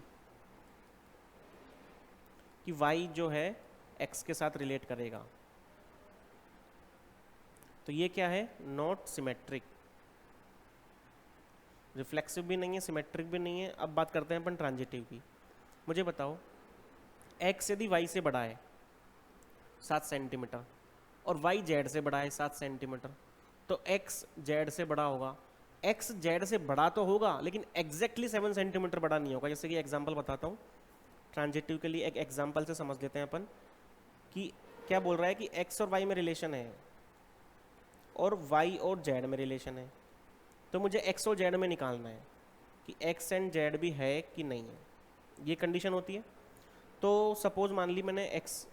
कि y जो है x के साथ रिलेट करेगा, तो ये क्या है, नॉट सिमेट्रिक, रिफ्लेक्सिव भी नहीं है, सिमेट्रिक भी नहीं है। अब बात करते हैं अपन ट्रांजिटिव की। मुझे बताओ x यदि y से बड़ा है 7 सेंटीमीटर और y z से बड़ा है 7 सेंटीमीटर, तो x z से बड़ा होगा, x z से बड़ा तो होगा लेकिन एग्जैक्टली 7 सेंटीमीटर बड़ा नहीं होगा। जैसे कि एग्जांपल बताता हूँ, ट्रांजिटिव के लिए एक एग्जांपल से समझ लेते हैं अपन कि क्या बोल रहा है कि x और y में रिलेशन है और वाई और जेड में रिलेशन है, तो मुझे एक्स और जेड में निकालना है कि एक्स एंड जेड भी है कि नहीं है, ये कंडीशन होती है। तो सपोज मान ली मैंने एक्स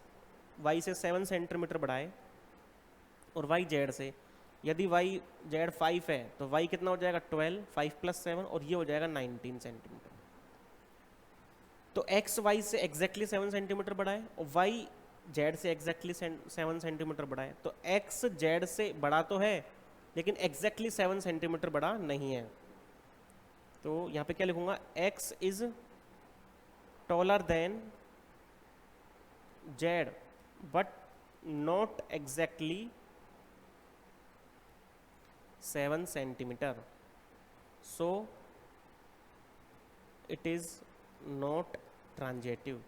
वाई से 7 सेंटीमीटर बढ़ाए और वाई जेड से, यदि वाई जेड 5 है तो वाई कितना हो जाएगा 12, 5 + 7 और ये हो जाएगा 19 सेंटीमीटर। तो एक्स वाई से एग्जैक्टली 7 सेंटीमीटर बढ़ाए और वाई जेड से एग्जैक्टली 7 सेंटीमीटर बढ़ाए, तो एक्स जेड से बड़ा तो है लेकिन एग्जैक्टली 7 सेंटीमीटर बड़ा नहीं है। तो यहाँ पे क्या लिखूंगा, x is taller then Z but not exactly 7 centimetre, so it is not transitive.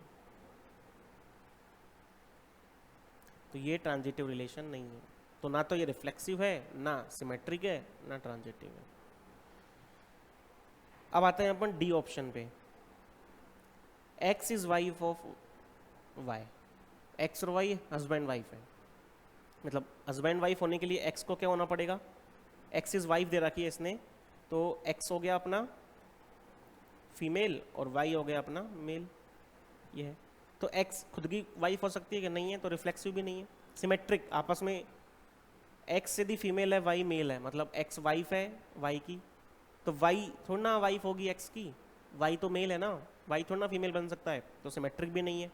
तो ये ट्रांजिटिव रिलेशन नहीं है, तो ना तो ये रिफ्लेक्सिव है, ना सिमेट्रिक है, ना ट्रांजिटिव है। अब आते हैं अपन डी ऑप्शन पे, x is wife of y, x और वाई हस्बैंड वाइफ है, मतलब हस्बैंड वाइफ होने के लिए एक्स को क्या होना पड़ेगा, एक्स इज वाइफ दे रखी है इसने, तो एक्स हो गया अपना फीमेल और वाई हो गया अपना मेल, ये है। तो एक्स खुद की वाइफ हो सकती है कि नहीं है, तो रिफ्लेक्सिव भी नहीं है। सिमेट्रिक, आपस में एक्स यदि फीमेल है वाई मेल है, मतलब एक्स वाइफ है वाई की, तो वाई थोड़ा ना वाइफ होगी एक्स की, वाई तो मेल है ना, वाई थोड़ा ना फीमेल बन सकता है, तो सिमेट्रिक भी नहीं है।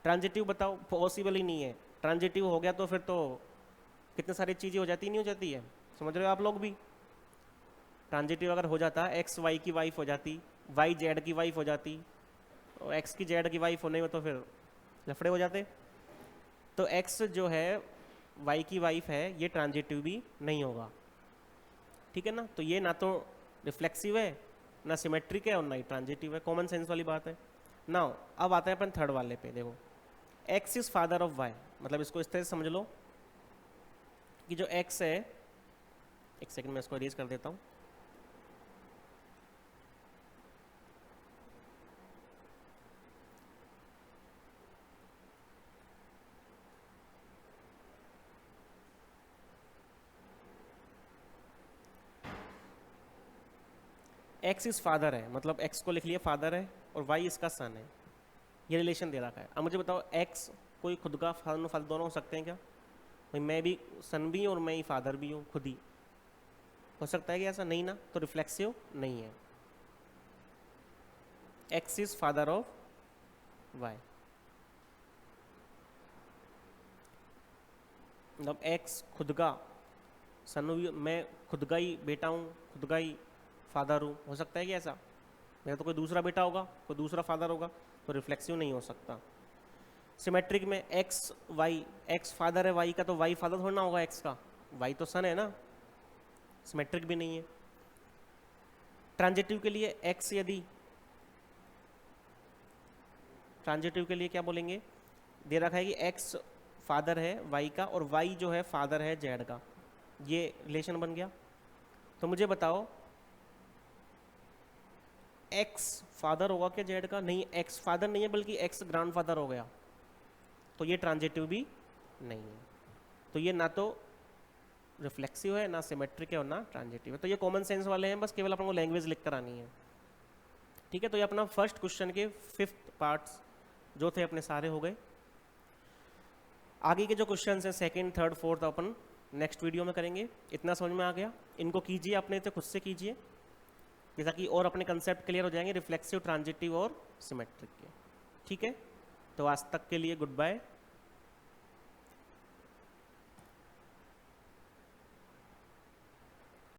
ट्रांजिटिव बताओ, पॉसिबल ही नहीं है। ट्रांजिटिव हो गया तो फिर तो कितनी सारी चीज़ें हो जाती नहीं हो जाती है, समझ रहे हो आप लोग भी। ट्रांजिटिव अगर हो जाता, एक्स वाई की वाइफ हो जाती, वाई जेड की वाइफ हो जाती, और एक्स की जेड की वाइफ होने में तो फिर लफड़े हो जाते। तो एक्स जो है वाई की वाइफ है, ये ट्रांजिटिव भी नहीं होगा, ठीक है ना। तो ये ना तो रिफ्लेक्सिव है, ना सिमेट्रिक है और ना ही ट्रांजिटिव है, कॉमन सेंस वाली बात है। नाउ अब आते हैं अपन थर्ड वाले पे। देखो, x is father of y, मतलब इसको इस तरह से समझ लो कि जो एक्स है, एक सेकंड में इसको इरेज कर देता हूँ। एक्स इज फादर है, मतलब एक्स को लिख लिया फादर है और वाई इसका सन है, ये रिलेशन दे रखा है। अब मुझे बताओ, एक्स कोई खुद का फादर दोनों हो सकते हैं क्या? भाई मैं भी सन भी हूँ और मैं ही फादर भी हूँ, खुद ही हो सकता है कि ऐसा नहीं ना, तो रिफ्लेक्सिव नहीं है। X is father of y, मतलब एक्स खुद का सन भी, मैं खुद का ही बेटा हूँ, खुद का ही फादर हूँ, हो सकता है कि ऐसा? मेरा तो कोई दूसरा बेटा होगा, कोई दूसरा फादर होगा, तो रिफ्लेक्सिव नहीं हो सकता। सिमेट्रिक में एक्स वाई, एक्स फादर है वाई का, तो वाई फादर थोड़ा ना होगा एक्स का, वाई तो सन है ना, सिमेट्रिक भी नहीं है। ट्रांजिटिव के लिए एक्स, यदि ट्रांजिटिव के लिए क्या बोलेंगे, दे रखा है कि एक्स फादर है वाई का और वाई जो है फादर है जेड का, ये रिलेशन बन गया। तो मुझे बताओ, एक्स फादर होगा क्या जेड का? नहीं, एक्स फादर नहीं है, बल्कि एक्स ग्रैंडफादर हो गया, तो ये ट्रांजिटिव भी नहीं है। तो ये ना तो रिफ्लेक्सिव है, ना सिमेट्रिक है और ना ट्रांजिटिव है। तो ये कॉमन सेंस वाले हैं, बस केवल अपन को लैंग्वेज लिख कर आनी है, ठीक है। तो ये अपना फर्स्ट क्वेश्चन के 5th पार्ट्स जो थे अपने सारे हो गए। आगे के जो क्वेश्चन हैं 2nd, 3rd, 4th अपन नेक्स्ट वीडियो में करेंगे। इतना समझ में आ गया? इनको कीजिए अपने से, खुद से कीजिए, जैसा कि और अपने कंसेप्ट क्लियर हो जाएंगे रिफ्लेक्सिव, ट्रांजिटिव और सिमेट्रिक के, ठीक है। तो आज तक के लिए गुड बाय।